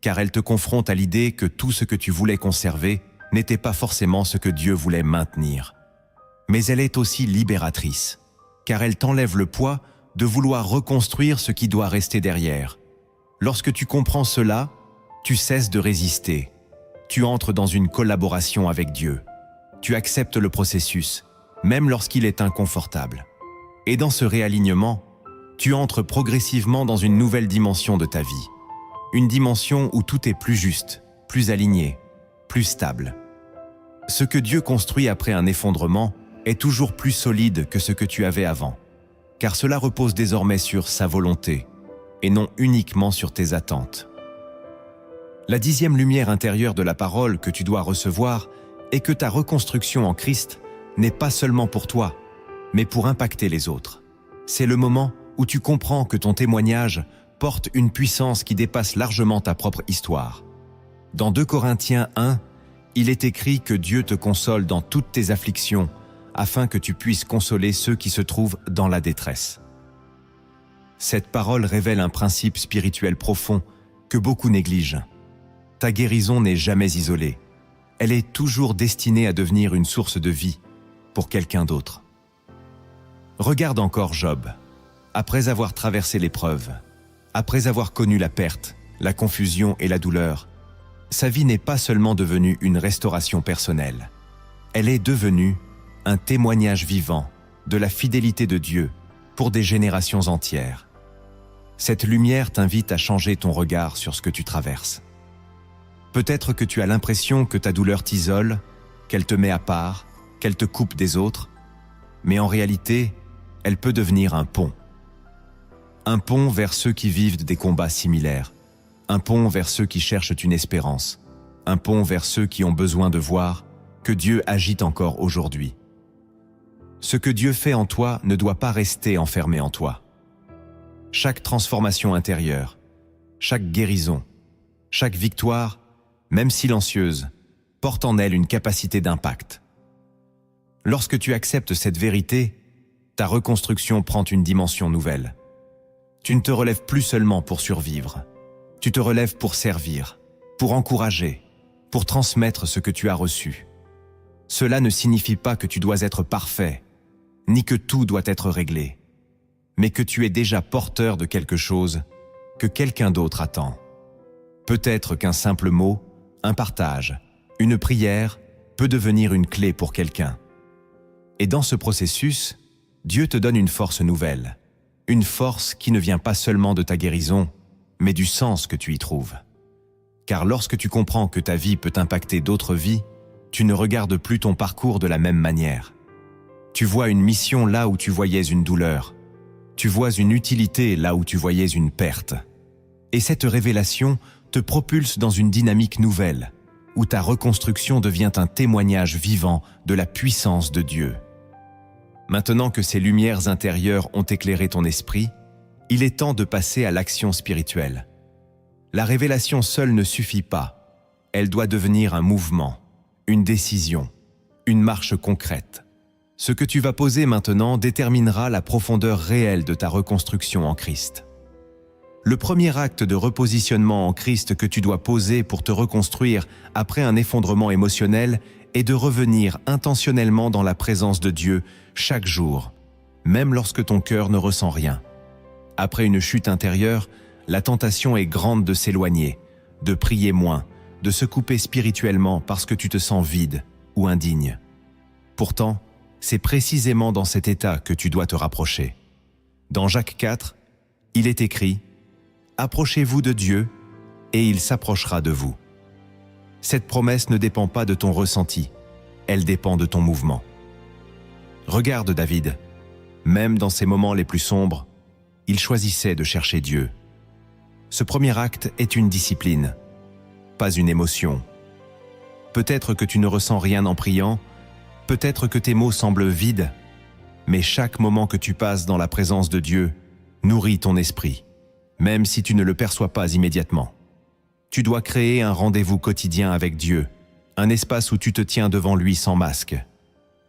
car elle te confronte à l'idée que tout ce que tu voulais conserver n'était pas forcément ce que Dieu voulait maintenir. Mais elle est aussi libératrice, car elle t'enlève le poids de vouloir reconstruire ce qui doit rester derrière. Lorsque tu comprends cela, tu cesses de résister. Tu entres dans une collaboration avec Dieu. tu acceptes le processus, même lorsqu'il est inconfortable. Et dans ce réalignement, tu entres progressivement dans une nouvelle dimension de ta vie. Une dimension où tout est plus juste, plus aligné, plus stable. Ce que Dieu construit après un effondrement est toujours plus solide que ce que tu avais avant, car cela repose désormais sur sa volonté, et non uniquement sur tes attentes. La 10e lumière intérieure de la parole que tu dois recevoir est que ta reconstruction en Christ n'est pas seulement pour toi, mais pour impacter les autres. C'est le moment où tu comprends que ton témoignage porte une puissance qui dépasse largement ta propre histoire. Dans 2 Corinthiens 1, il est écrit que Dieu te console dans toutes tes afflictions, afin que tu puisses consoler ceux qui se trouvent dans la détresse. Cette parole révèle un principe spirituel profond que beaucoup négligent. Ta guérison n'est jamais isolée. Elle est toujours destinée à devenir une source de vie pour quelqu'un d'autre. Regarde encore Job. Après avoir traversé l'épreuve, après avoir connu la perte, la confusion et la douleur, sa vie n'est pas seulement devenue une restauration personnelle. Elle est devenue un témoignage vivant de la fidélité de Dieu pour des générations entières. Cette lumière t'invite à changer ton regard sur ce que tu traverses. Peut-être que tu as l'impression que ta douleur t'isole, qu'elle te met à part, qu'elle te coupe des autres, mais en réalité, elle peut devenir un pont. Un pont vers ceux qui vivent des combats similaires, un pont vers ceux qui cherchent une espérance, un pont vers ceux qui ont besoin de voir que Dieu agit encore aujourd'hui. Ce que Dieu fait en toi ne doit pas rester enfermé en toi. Chaque transformation intérieure, chaque guérison, chaque victoire, même silencieuse, porte en elle une capacité d'impact. Lorsque tu acceptes cette vérité, ta reconstruction prend une dimension nouvelle. Tu ne te relèves plus seulement pour survivre. Tu te relèves pour servir, pour encourager, pour transmettre ce que tu as reçu. Cela ne signifie pas que tu dois être parfait, ni que tout doit être réglé, mais que tu es déjà porteur de quelque chose que quelqu'un d'autre attend. Peut-être qu'un simple mot, un partage, une prière peut devenir une clé pour quelqu'un. Et dans ce processus, Dieu te donne une force nouvelle, une force qui ne vient pas seulement de ta guérison, mais du sens que tu y trouves. Car lorsque tu comprends que ta vie peut impacter d'autres vies, tu ne regardes plus ton parcours de la même manière. Tu vois une mission là où tu voyais une douleur. Tu vois une utilité là où tu voyais une perte. Et cette révélation te propulse dans une dynamique nouvelle, où ta reconstruction devient un témoignage vivant de la puissance de Dieu. Maintenant que ces lumières intérieures ont éclairé ton esprit, il est temps de passer à l'action spirituelle. La révélation seule ne suffit pas. Elle doit devenir un mouvement, une décision, une marche concrète. Ce que tu vas poser maintenant déterminera la profondeur réelle de ta reconstruction en Christ. Le premier acte de repositionnement en Christ que tu dois poser pour te reconstruire après un effondrement émotionnel est de revenir intentionnellement dans la présence de Dieu chaque jour, même lorsque ton cœur ne ressent rien. Après une chute intérieure, la tentation est grande de s'éloigner, de prier moins, de se couper spirituellement parce que tu te sens vide ou indigne. Pourtant, c'est précisément dans cet état que tu dois te rapprocher. Dans Jacques 4, il est écrit « Approchez-vous de Dieu, et il s'approchera de vous ». Cette promesse ne dépend pas de ton ressenti, elle dépend de ton mouvement. Regarde David, même dans ses moments les plus sombres, il choisissait de chercher Dieu. Ce premier acte est une discipline, pas une émotion. Peut-être que tu ne ressens rien en priant, peut-être que tes mots semblent vides, mais chaque moment que tu passes dans la présence de Dieu nourrit ton esprit, même si tu ne le perçois pas immédiatement. Tu dois créer un rendez-vous quotidien avec Dieu, un espace où tu te tiens devant lui sans masque.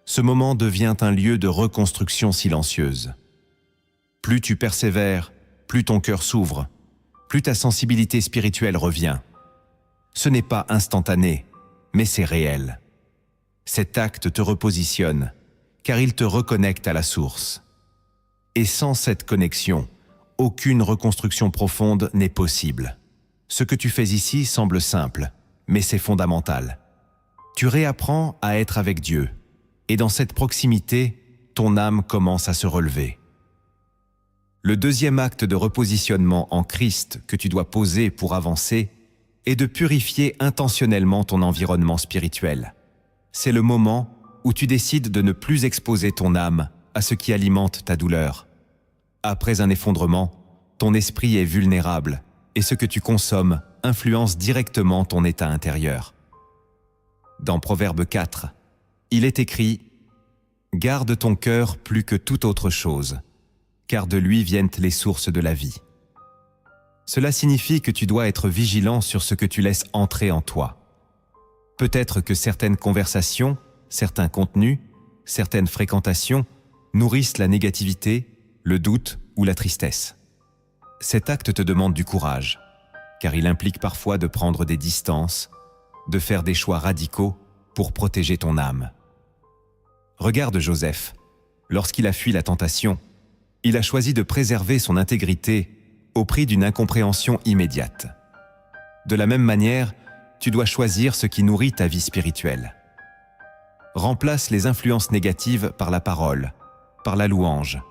Ce moment devient un lieu de reconstruction silencieuse. Plus tu persévères, plus ton cœur s'ouvre, plus ta sensibilité spirituelle revient. Ce n'est pas instantané, mais c'est réel. Cet acte te repositionne, car il te reconnecte à la source. Et sans cette connexion, aucune reconstruction profonde n'est possible. Ce que tu fais ici semble simple, mais c'est fondamental. Tu réapprends à être avec Dieu, et dans cette proximité, ton âme commence à se relever. Le deuxième acte de repositionnement en Christ que tu dois poser pour avancer est de purifier intentionnellement ton environnement spirituel. C'est le moment où tu décides de ne plus exposer ton âme à ce qui alimente ta douleur. Après un effondrement, ton esprit est vulnérable et ce que tu consommes influence directement ton état intérieur. Dans Proverbe 4, il est écrit « Garde ton cœur plus que toute autre chose, car de lui viennent les sources de la vie. » Cela signifie que tu dois être vigilant sur ce que tu laisses entrer en toi. Peut-être que certaines conversations, certains contenus, certaines fréquentations nourrissent la négativité, le doute ou la tristesse. Cet acte te demande du courage, car il implique parfois de prendre des distances, de faire des choix radicaux pour protéger ton âme. Regarde Joseph. Lorsqu'il a fui la tentation, il a choisi de préserver son intégrité au prix d'une incompréhension immédiate. De la même manière, tu dois choisir ce qui nourrit ta vie spirituelle. Remplace les influences négatives par la parole, par la louange,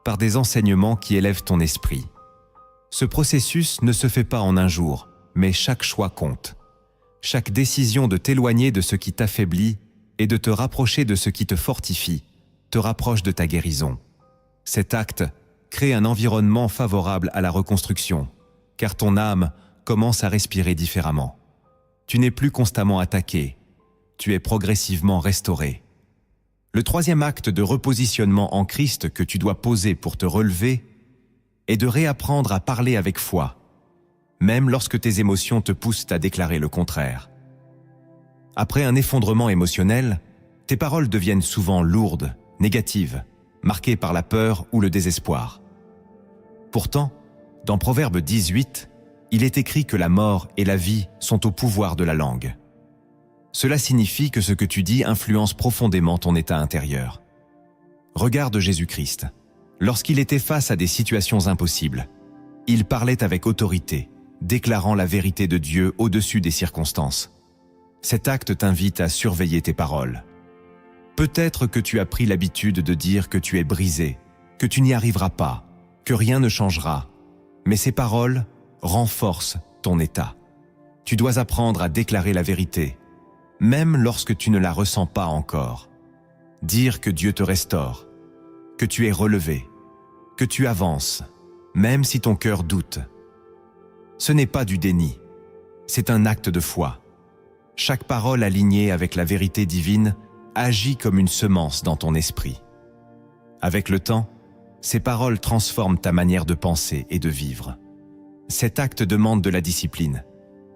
par des enseignements qui élèvent ton esprit. Ce processus ne se fait pas en un jour, mais chaque choix compte. Chaque décision de t'éloigner de ce qui t'affaiblit et de te rapprocher de ce qui te fortifie, te rapproche de ta guérison. Cet acte crée un environnement favorable à la reconstruction, car ton âme commence à respirer différemment. Tu n'es plus constamment attaqué, tu es progressivement restauré. Le troisième acte de repositionnement en Christ que tu dois poser pour te relever est de réapprendre à parler avec foi, même lorsque tes émotions te poussent à déclarer le contraire. Après un effondrement émotionnel, tes paroles deviennent souvent lourdes, négatives, marquées par la peur ou le désespoir. Pourtant, dans Proverbe 18, il est écrit que la mort et la vie sont au pouvoir de la langue. Cela signifie que ce que tu dis influence profondément ton état intérieur. Regarde Jésus-Christ. Lorsqu'il était face à des situations impossibles, il parlait avec autorité, déclarant la vérité de Dieu au-dessus des circonstances. Cet acte t'invite à surveiller tes paroles. Peut-être que tu as pris l'habitude de dire que tu es brisé, que tu n'y arriveras pas, que rien ne changera, mais ces paroles renforcent ton état. Tu dois apprendre à déclarer la vérité, même lorsque tu ne la ressens pas encore. Dire que Dieu te restaure, que tu es relevé, que tu avances, même si ton cœur doute. Ce n'est pas du déni, c'est un acte de foi. Chaque parole alignée avec la vérité divine agit comme une semence dans ton esprit. Avec le temps, ces paroles transforment ta manière de penser et de vivre. Cet acte demande de la discipline,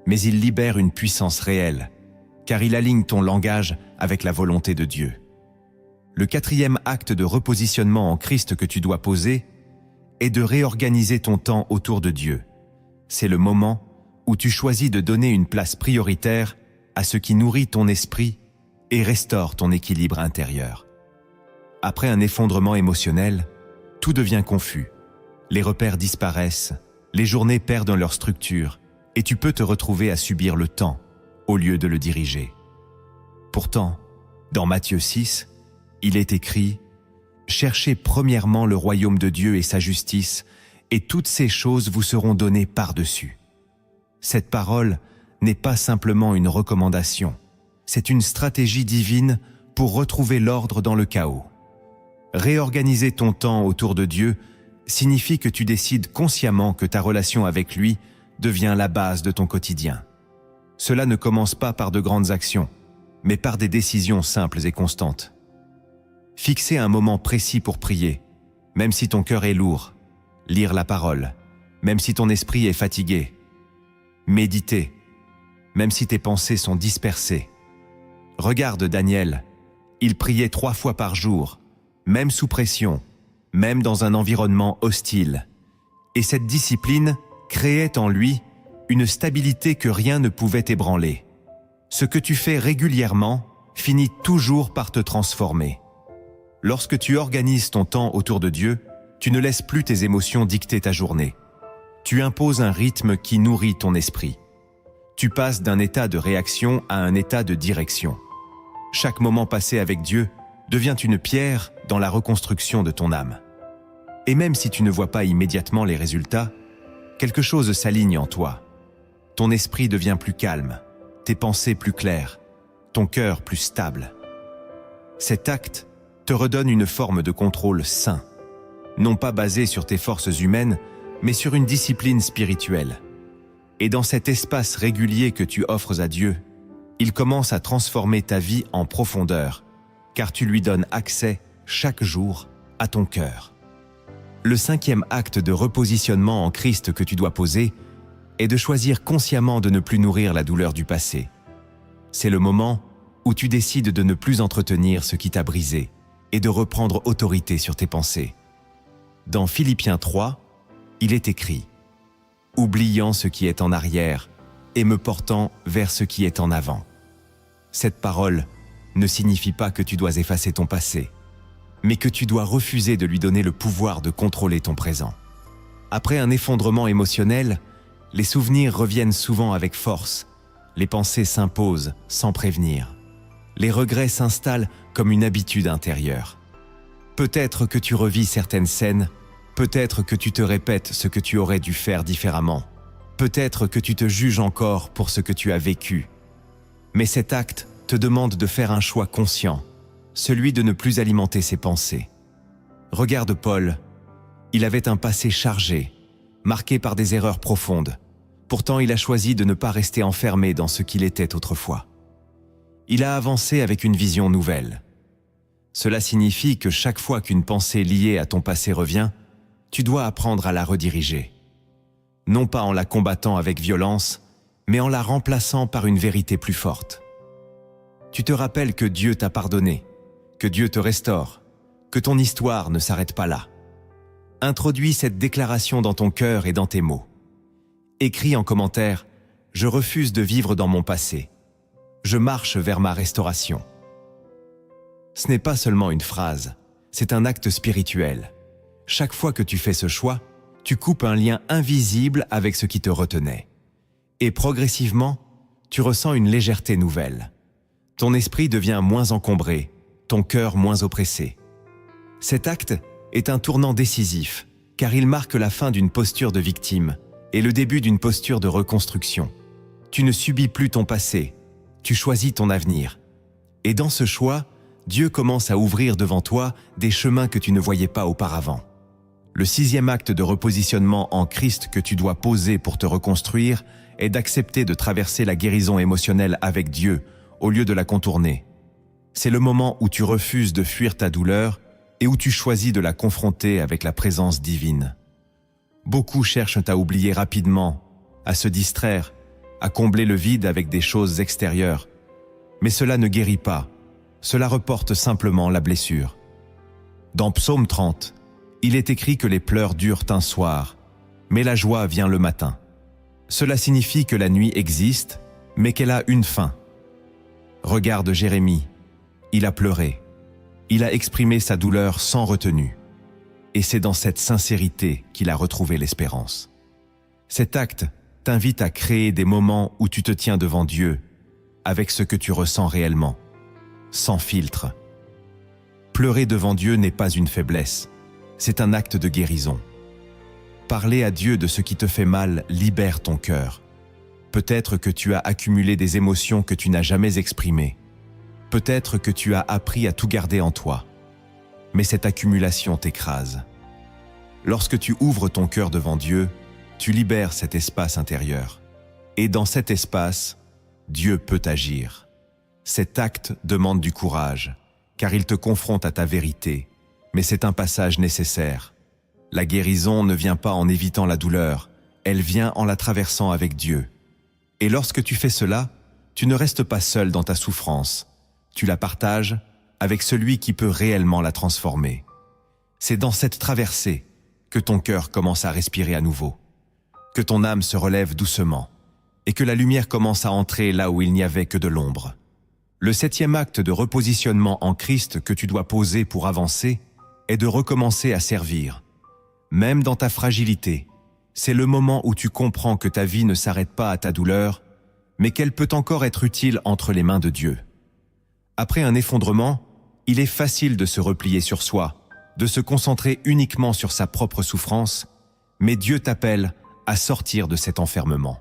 mais il libère une puissance réelle, car il aligne ton langage avec la volonté de Dieu. Le quatrième acte de repositionnement en Christ que tu dois poser est de réorganiser ton temps autour de Dieu. C'est le moment où tu choisis de donner une place prioritaire à ce qui nourrit ton esprit et restaure ton équilibre intérieur. Après un effondrement émotionnel, tout devient confus. Les repères disparaissent, les journées perdent leur structure et tu peux te retrouver à subir le temps au lieu de le diriger. Pourtant, dans Matthieu 6, il est écrit « Cherchez premièrement le royaume de Dieu et sa justice, et toutes ces choses vous seront données par-dessus. » Cette parole n'est pas simplement une recommandation, c'est une stratégie divine pour retrouver l'ordre dans le chaos. Réorganiser ton temps autour de Dieu signifie que tu décides consciemment que ta relation avec lui devient la base de ton quotidien. Cela ne commence pas par de grandes actions, mais par des décisions simples et constantes. Fixer un moment précis pour prier, même si ton cœur est lourd. Lire la parole, même si ton esprit est fatigué. Méditer, même si tes pensées sont dispersées. Regarde Daniel, il priait 3 fois par jour, même sous pression, même dans un environnement hostile. Et cette discipline créait en lui une stabilité que rien ne pouvait ébranler. Ce que tu fais régulièrement finit toujours par te transformer. Lorsque tu organises ton temps autour de Dieu, tu ne laisses plus tes émotions dicter ta journée. Tu imposes un rythme qui nourrit ton esprit. Tu passes d'un état de réaction à un état de direction. Chaque moment passé avec Dieu devient une pierre dans la reconstruction de ton âme. Et même si tu ne vois pas immédiatement les résultats, quelque chose s'aligne en toi. Ton esprit devient plus calme, tes pensées plus claires, ton cœur plus stable. Cet acte te redonne une forme de contrôle sain, non pas basé sur tes forces humaines, mais sur une discipline spirituelle. Et dans cet espace régulier que tu offres à Dieu, il commence à transformer ta vie en profondeur, car tu lui donnes accès chaque jour à ton cœur. Le 5e acte de repositionnement en Christ que tu dois poser est de choisir consciemment de ne plus nourrir la douleur du passé. C'est le moment où tu décides de ne plus entretenir ce qui t'a brisé et de reprendre autorité sur tes pensées. Dans Philippiens 3, il est écrit « Oubliant ce qui est en arrière et me portant vers ce qui est en avant ». Cette parole ne signifie pas que tu dois effacer ton passé, mais que tu dois refuser de lui donner le pouvoir de contrôler ton présent. Après un effondrement émotionnel, les souvenirs reviennent souvent avec force, les pensées s'imposent sans prévenir. Les regrets s'installent comme une habitude intérieure. Peut-être que tu revis certaines scènes, peut-être que tu te répètes ce que tu aurais dû faire différemment, peut-être que tu te juges encore pour ce que tu as vécu. Mais cet acte te demande de faire un choix conscient, celui de ne plus alimenter ses pensées. Regarde Paul, il avait un passé chargé, marqué par des erreurs profondes. Pourtant, il a choisi de ne pas rester enfermé dans ce qu'il était autrefois. Il a avancé avec une vision nouvelle. Cela signifie que chaque fois qu'une pensée liée à ton passé revient, tu dois apprendre à la rediriger. Non pas en la combattant avec violence, mais en la remplaçant par une vérité plus forte. Tu te rappelles que Dieu t'a pardonné, que Dieu te restaure, que ton histoire ne s'arrête pas là. Introduis cette déclaration dans ton cœur et dans tes mots. Écris en commentaire « Je refuse de vivre dans mon passé. Je marche vers ma restauration ». Ce n'est pas seulement une phrase, c'est un acte spirituel. Chaque fois que tu fais ce choix, tu coupes un lien invisible avec ce qui te retenait. Et progressivement, tu ressens une légèreté nouvelle. Ton esprit devient moins encombré, ton cœur moins oppressé. Cet acte est un tournant décisif, car il marque la fin d'une posture de victime et le début d'une posture de reconstruction. Tu ne subis plus ton passé, tu choisis ton avenir. Et dans ce choix, Dieu commence à ouvrir devant toi des chemins que tu ne voyais pas auparavant. Le 6e acte de repositionnement en Christ que tu dois poser pour te reconstruire est d'accepter de traverser la guérison émotionnelle avec Dieu au lieu de la contourner. C'est le moment où tu refuses de fuir ta douleur et où tu choisis de la confronter avec la présence divine. Beaucoup cherchent à oublier rapidement, à se distraire, à combler le vide avec des choses extérieures. Mais cela ne guérit pas, cela reporte simplement la blessure. Dans Psaume 30, il est écrit que les pleurs durent un soir, mais la joie vient le matin. Cela signifie que la nuit existe, mais qu'elle a une fin. Regarde Jérémie, il a pleuré, il a exprimé sa douleur sans retenue. Et c'est dans cette sincérité qu'il a retrouvé l'espérance. Cet acte t'invite à créer des moments où tu te tiens devant Dieu, avec ce que tu ressens réellement, sans filtre. Pleurer devant Dieu n'est pas une faiblesse, c'est un acte de guérison. Parler à Dieu de ce qui te fait mal libère ton cœur. Peut-être que tu as accumulé des émotions que tu n'as jamais exprimées. Peut-être que tu as appris à tout garder en toi. Mais cette accumulation t'écrase. Lorsque tu ouvres ton cœur devant Dieu, tu libères cet espace intérieur. Et dans cet espace, Dieu peut agir. Cet acte demande du courage, car il te confronte à ta vérité, mais c'est un passage nécessaire. La guérison ne vient pas en évitant la douleur, elle vient en la traversant avec Dieu. Et lorsque tu fais cela, tu ne restes pas seul dans ta souffrance, tu la partages avec celui qui peut réellement la transformer. C'est dans cette traversée que ton cœur commence à respirer à nouveau, que ton âme se relève doucement et que la lumière commence à entrer là où il n'y avait que de l'ombre. Le 7e acte de repositionnement en Christ que tu dois poser pour avancer est de recommencer à servir. Même dans ta fragilité, c'est le moment où tu comprends que ta vie ne s'arrête pas à ta douleur, mais qu'elle peut encore être utile entre les mains de Dieu. Après un effondrement, il est facile de se replier sur soi, de se concentrer uniquement sur sa propre souffrance, mais Dieu t'appelle à sortir de cet enfermement.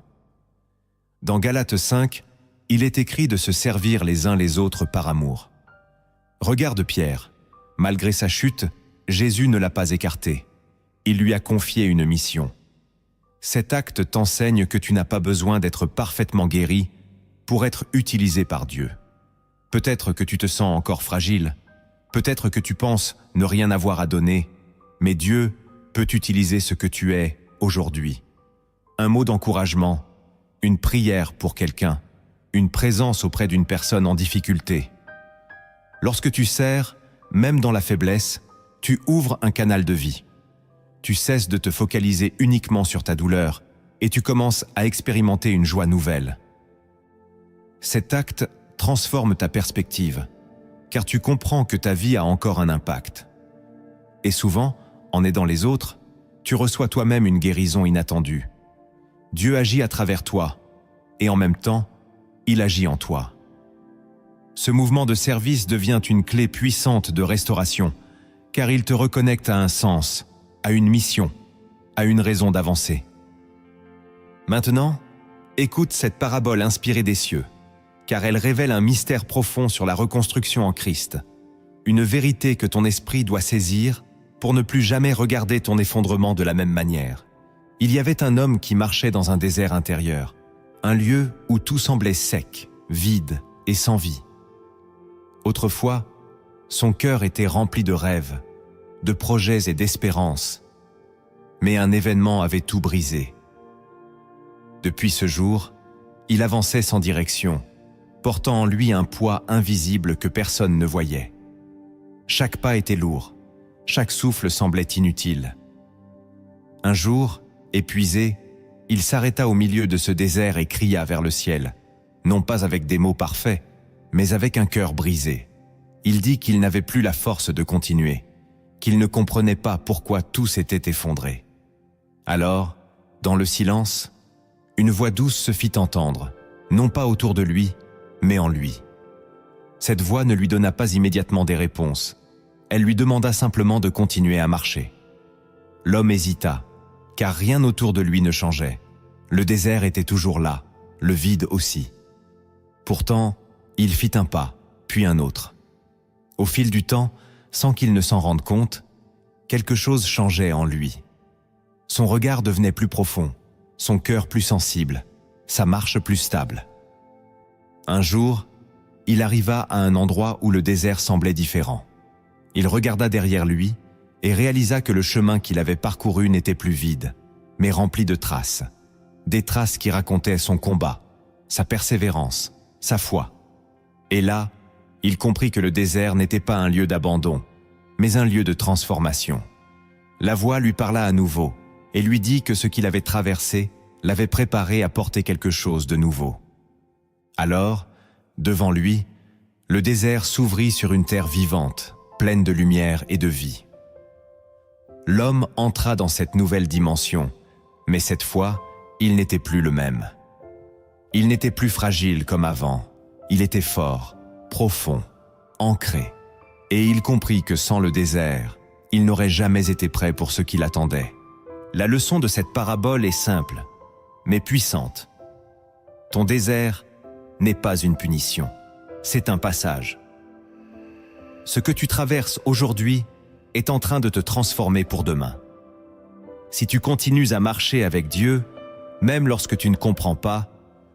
Dans Galates 5, il est écrit de se servir les uns les autres par amour. Regarde Pierre, malgré sa chute, Jésus ne l'a pas écarté. Il lui a confié une mission. Cet acte t'enseigne que tu n'as pas besoin d'être parfaitement guéri pour être utilisé par Dieu. Peut-être que tu te sens encore fragile, peut-être que tu penses ne rien avoir à donner, mais Dieu peut utiliser ce que tu es aujourd'hui. Un mot d'encouragement, une prière pour quelqu'un, une présence auprès d'une personne en difficulté. Lorsque tu sers, même dans la faiblesse, tu ouvres un canal de vie. Tu cesses de te focaliser uniquement sur ta douleur et tu commences à expérimenter une joie nouvelle. Cet acte transforme ta perspective, car tu comprends que ta vie a encore un impact. Et souvent, en aidant les autres, tu reçois toi-même une guérison inattendue. Dieu agit à travers toi, et en même temps, il agit en toi. Ce mouvement de service devient une clé puissante de restauration, car il te reconnecte à un sens, à une mission, à une raison d'avancer. Maintenant, écoute cette parabole inspirée des cieux, car elle révèle un mystère profond sur la reconstruction en Christ, une vérité que ton esprit doit saisir pour ne plus jamais regarder ton effondrement de la même manière. Il y avait un homme qui marchait dans un désert intérieur, un lieu où tout semblait sec, vide et sans vie. Autrefois, son cœur était rempli de rêves, de projets et d'espérances, mais un événement avait tout brisé. Depuis ce jour, il avançait sans direction, portant en lui un poids invisible que personne ne voyait. Chaque pas était lourd, chaque souffle semblait inutile. Un jour, épuisé, il s'arrêta au milieu de ce désert et cria vers le ciel, non pas avec des mots parfaits, mais avec un cœur brisé. Il dit qu'il n'avait plus la force de continuer, qu'il ne comprenait pas pourquoi tout s'était effondré. Alors, dans le silence, une voix douce se fit entendre, non pas autour de lui, mais en lui. Cette voix ne lui donna pas immédiatement des réponses. Elle lui demanda simplement de continuer à marcher. L'homme hésita, car rien autour de lui ne changeait. Le désert était toujours là, le vide aussi. Pourtant, il fit un pas, puis un autre. Au fil du temps, sans qu'il ne s'en rende compte, quelque chose changeait en lui. Son regard devenait plus profond, son cœur plus sensible, sa marche plus stable. Un jour, il arriva à un endroit où le désert semblait différent. Il regarda derrière lui et réalisa que le chemin qu'il avait parcouru n'était plus vide, mais rempli de traces. Des traces qui racontaient son combat, sa persévérance, sa foi. Et là, il comprit que le désert n'était pas un lieu d'abandon, mais un lieu de transformation. La voix lui parla à nouveau et lui dit que ce qu'il avait traversé l'avait préparé à porter quelque chose de nouveau. Alors, devant lui, le désert s'ouvrit sur une terre vivante, pleine de lumière et de vie. L'homme entra dans cette nouvelle dimension, mais cette fois, il n'était plus le même. Il n'était plus fragile comme avant, il était fort, profond, ancré, et il comprit que sans le désert, il n'aurait jamais été prêt pour ce qui l'attendait. La leçon de cette parabole est simple, mais puissante. Ton désert n'est pas une punition, c'est un passage. Ce que tu traverses aujourd'hui est en train de te transformer pour demain. Si tu continues à marcher avec Dieu, même lorsque tu ne comprends pas,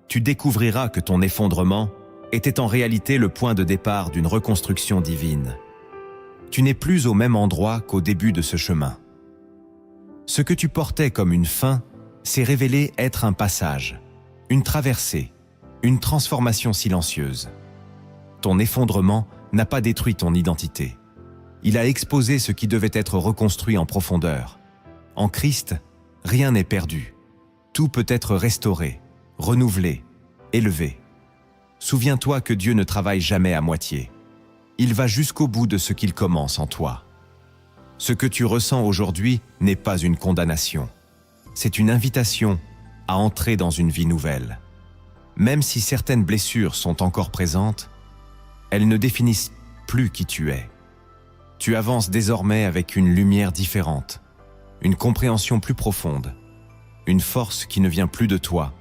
tu découvriras que ton effondrement était en réalité le point de départ d'une reconstruction divine. Tu n'es plus au même endroit qu'au début de ce chemin. Ce que tu portais comme une fin s'est révélé être un passage, une traversée, une transformation silencieuse. Ton effondrement n'a pas détruit ton identité. Il a exposé ce qui devait être reconstruit en profondeur. En Christ, rien n'est perdu. Tout peut être restauré, renouvelé, élevé. Souviens-toi que Dieu ne travaille jamais à moitié. Il va jusqu'au bout de ce qu'il commence en toi. Ce que tu ressens aujourd'hui n'est pas une condamnation. C'est une invitation à entrer dans une vie nouvelle. Même si certaines blessures sont encore présentes, Elles ne définissent plus qui tu es. Tu avances désormais avec une lumière différente, une compréhension plus profonde, une force qui ne vient plus de toi,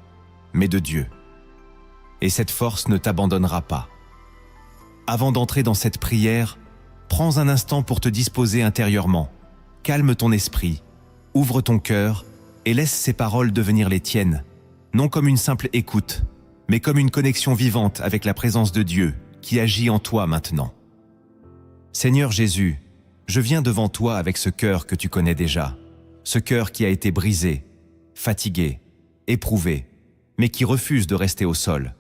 mais de Dieu. Et cette force ne t'abandonnera pas. Avant d'entrer dans cette prière, prends un instant pour te disposer intérieurement. Calme ton esprit, ouvre ton cœur et laisse ces paroles devenir les tiennes, non comme une simple écoute, mais comme une connexion vivante avec la présence de Dieu qui agit en toi maintenant. Seigneur Jésus, je viens devant toi avec ce cœur que tu connais déjà, ce cœur qui a été brisé, fatigué, éprouvé, mais qui refuse de rester au sol.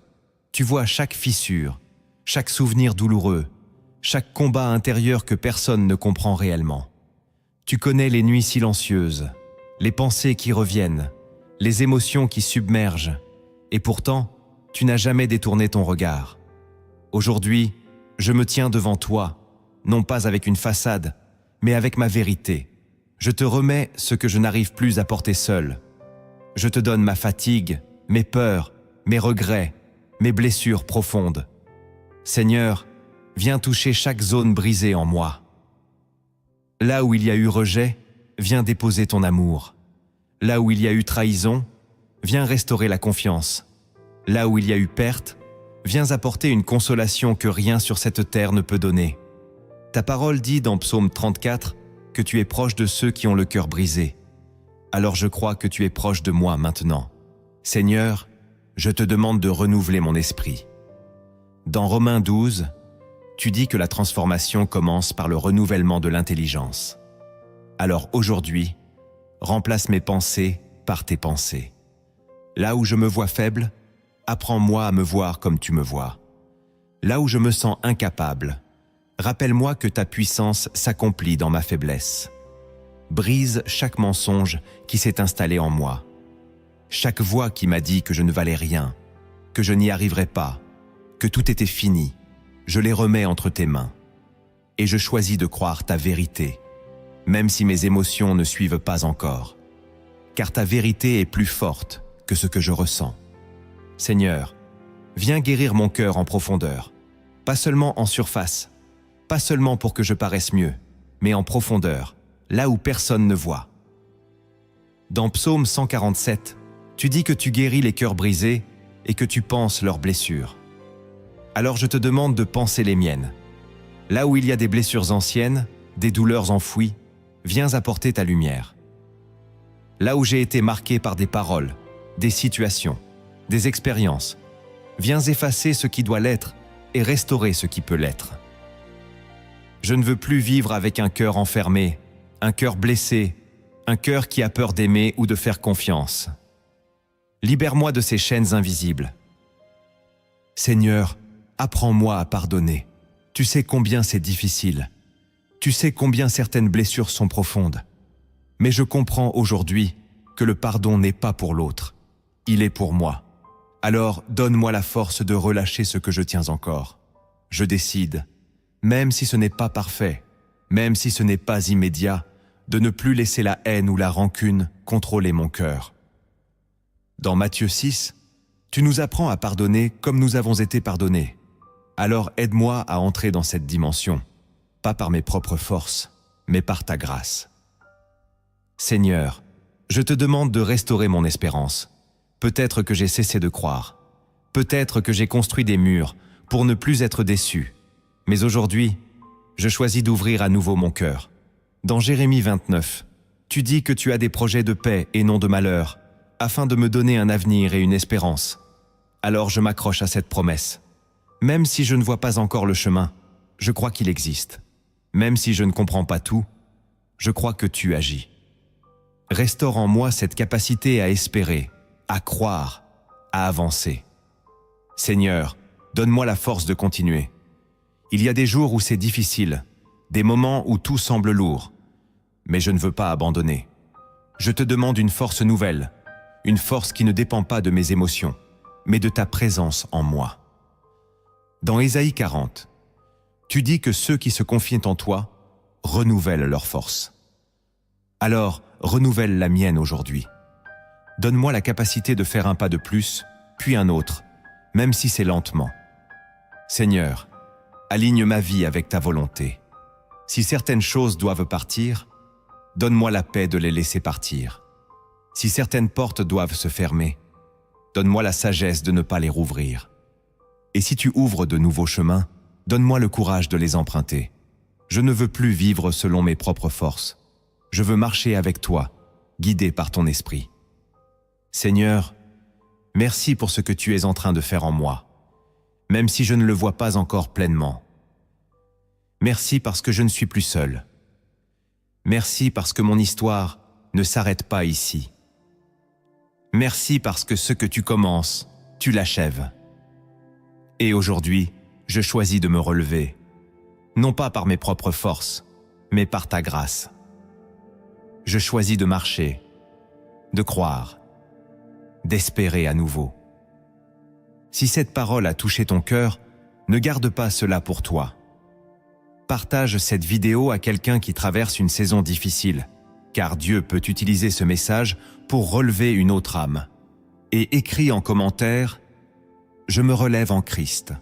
Tu vois chaque fissure, chaque souvenir douloureux, chaque combat intérieur que personne ne comprend réellement. Tu connais les nuits silencieuses, les pensées qui reviennent, les émotions qui submergent, et pourtant, tu n'as jamais détourné ton regard. Aujourd'hui, je me tiens devant toi, non pas avec une façade, mais avec ma vérité. Je te remets ce que je n'arrive plus à porter seul. Je te donne ma fatigue, mes peurs, mes regrets, mes blessures profondes. Seigneur, viens toucher chaque zone brisée en moi. Là où il y a eu rejet, viens déposer ton amour. Là où il y a eu trahison, viens restaurer la confiance. Là où il y a eu perte, viens apporter une consolation que rien sur cette terre ne peut donner. Ta parole dit dans Psaume 34 que tu es proche de ceux qui ont le cœur brisé. Alors je crois que tu es proche de moi maintenant. Seigneur, je te demande de renouveler mon esprit. Dans Romains 12, tu dis que la transformation commence par le renouvellement de l'intelligence. Alors aujourd'hui, remplace mes pensées par tes pensées. Là où je me vois faible, apprends-moi à me voir comme tu me vois. Là où je me sens incapable, rappelle-moi que ta puissance s'accomplit dans ma faiblesse. Brise chaque mensonge qui s'est installé en moi. Chaque voix qui m'a dit que je ne valais rien, que je n'y arriverais pas, que tout était fini, je les remets entre tes mains. Et je choisis de croire ta vérité, même si mes émotions ne suivent pas encore. Car ta vérité est plus forte que ce que je ressens. Seigneur, viens guérir mon cœur en profondeur, pas seulement en surface, pas seulement pour que je paraisse mieux, mais en profondeur, là où personne ne voit. Dans Psaume 147, tu dis que tu guéris les cœurs brisés et que tu panses leurs blessures. Alors je te demande de panser les miennes. Là où il y a des blessures anciennes, des douleurs enfouies, viens apporter ta lumière. Là où j'ai été marqué par des paroles, des situations, des expériences, viens effacer ce qui doit l'être et restaurer ce qui peut l'être. Je ne veux plus vivre avec un cœur enfermé, un cœur blessé, un cœur qui a peur d'aimer ou de faire confiance. Libère-moi de ces chaînes invisibles. Seigneur, apprends-moi à pardonner. Tu sais combien c'est difficile. Tu sais combien certaines blessures sont profondes. Mais je comprends aujourd'hui que le pardon n'est pas pour l'autre. Il est pour moi. Alors donne-moi la force de relâcher ce que je tiens encore. Je décide, même si ce n'est pas parfait, même si ce n'est pas immédiat, de ne plus laisser la haine ou la rancune contrôler mon cœur. Dans Matthieu 6, tu nous apprends à pardonner comme nous avons été pardonnés. Alors aide-moi à entrer dans cette dimension, pas par mes propres forces, mais par ta grâce. Seigneur, je te demande de restaurer mon espérance. Peut-être que j'ai cessé de croire. Peut-être que j'ai construit des murs pour ne plus être déçu. Mais aujourd'hui, je choisis d'ouvrir à nouveau mon cœur. Dans Jérémie 29, tu dis que tu as des projets de paix et non de malheur, afin de me donner un avenir et une espérance. Alors je m'accroche à cette promesse. Même si je ne vois pas encore le chemin, je crois qu'il existe. Même si je ne comprends pas tout, je crois que tu agis. Restaure en moi cette capacité à espérer, à croire, à avancer. Seigneur, donne-moi la force de continuer. Il y a des jours où c'est difficile, des moments où tout semble lourd, mais je ne veux pas abandonner. Je te demande une force nouvelle, une force qui ne dépend pas de mes émotions, mais de ta présence en moi. Dans Ésaïe 40, tu dis que ceux qui se confient en toi renouvellent leur force. Alors, renouvelle la mienne aujourd'hui. Donne-moi la capacité de faire un pas de plus, puis un autre, même si c'est lentement. Seigneur, Aligne ma vie avec ta volonté. Si certaines choses doivent partir, donne-moi la paix de les laisser partir. Si certaines portes doivent se fermer, donne-moi la sagesse de ne pas les rouvrir. Et si tu ouvres de nouveaux chemins, donne-moi le courage de les emprunter. Je ne veux plus vivre selon mes propres forces. Je veux marcher avec toi, guidé par ton esprit. Seigneur, merci pour ce que tu es en train de faire en moi, même si je ne le vois pas encore pleinement. Merci parce que je ne suis plus seul. Merci parce que mon histoire ne s'arrête pas ici. Merci parce que ce que tu commences, tu l'achèves. Et aujourd'hui, je choisis de me relever, non pas par mes propres forces, mais par ta grâce. Je choisis de marcher, de croire, d'espérer à nouveau. Si cette parole a touché ton cœur, ne garde pas cela pour toi. Partage cette vidéo à quelqu'un qui traverse une saison difficile, car Dieu peut utiliser ce message pour relever une autre âme. Et écris en commentaire « Je me relève en Christ ».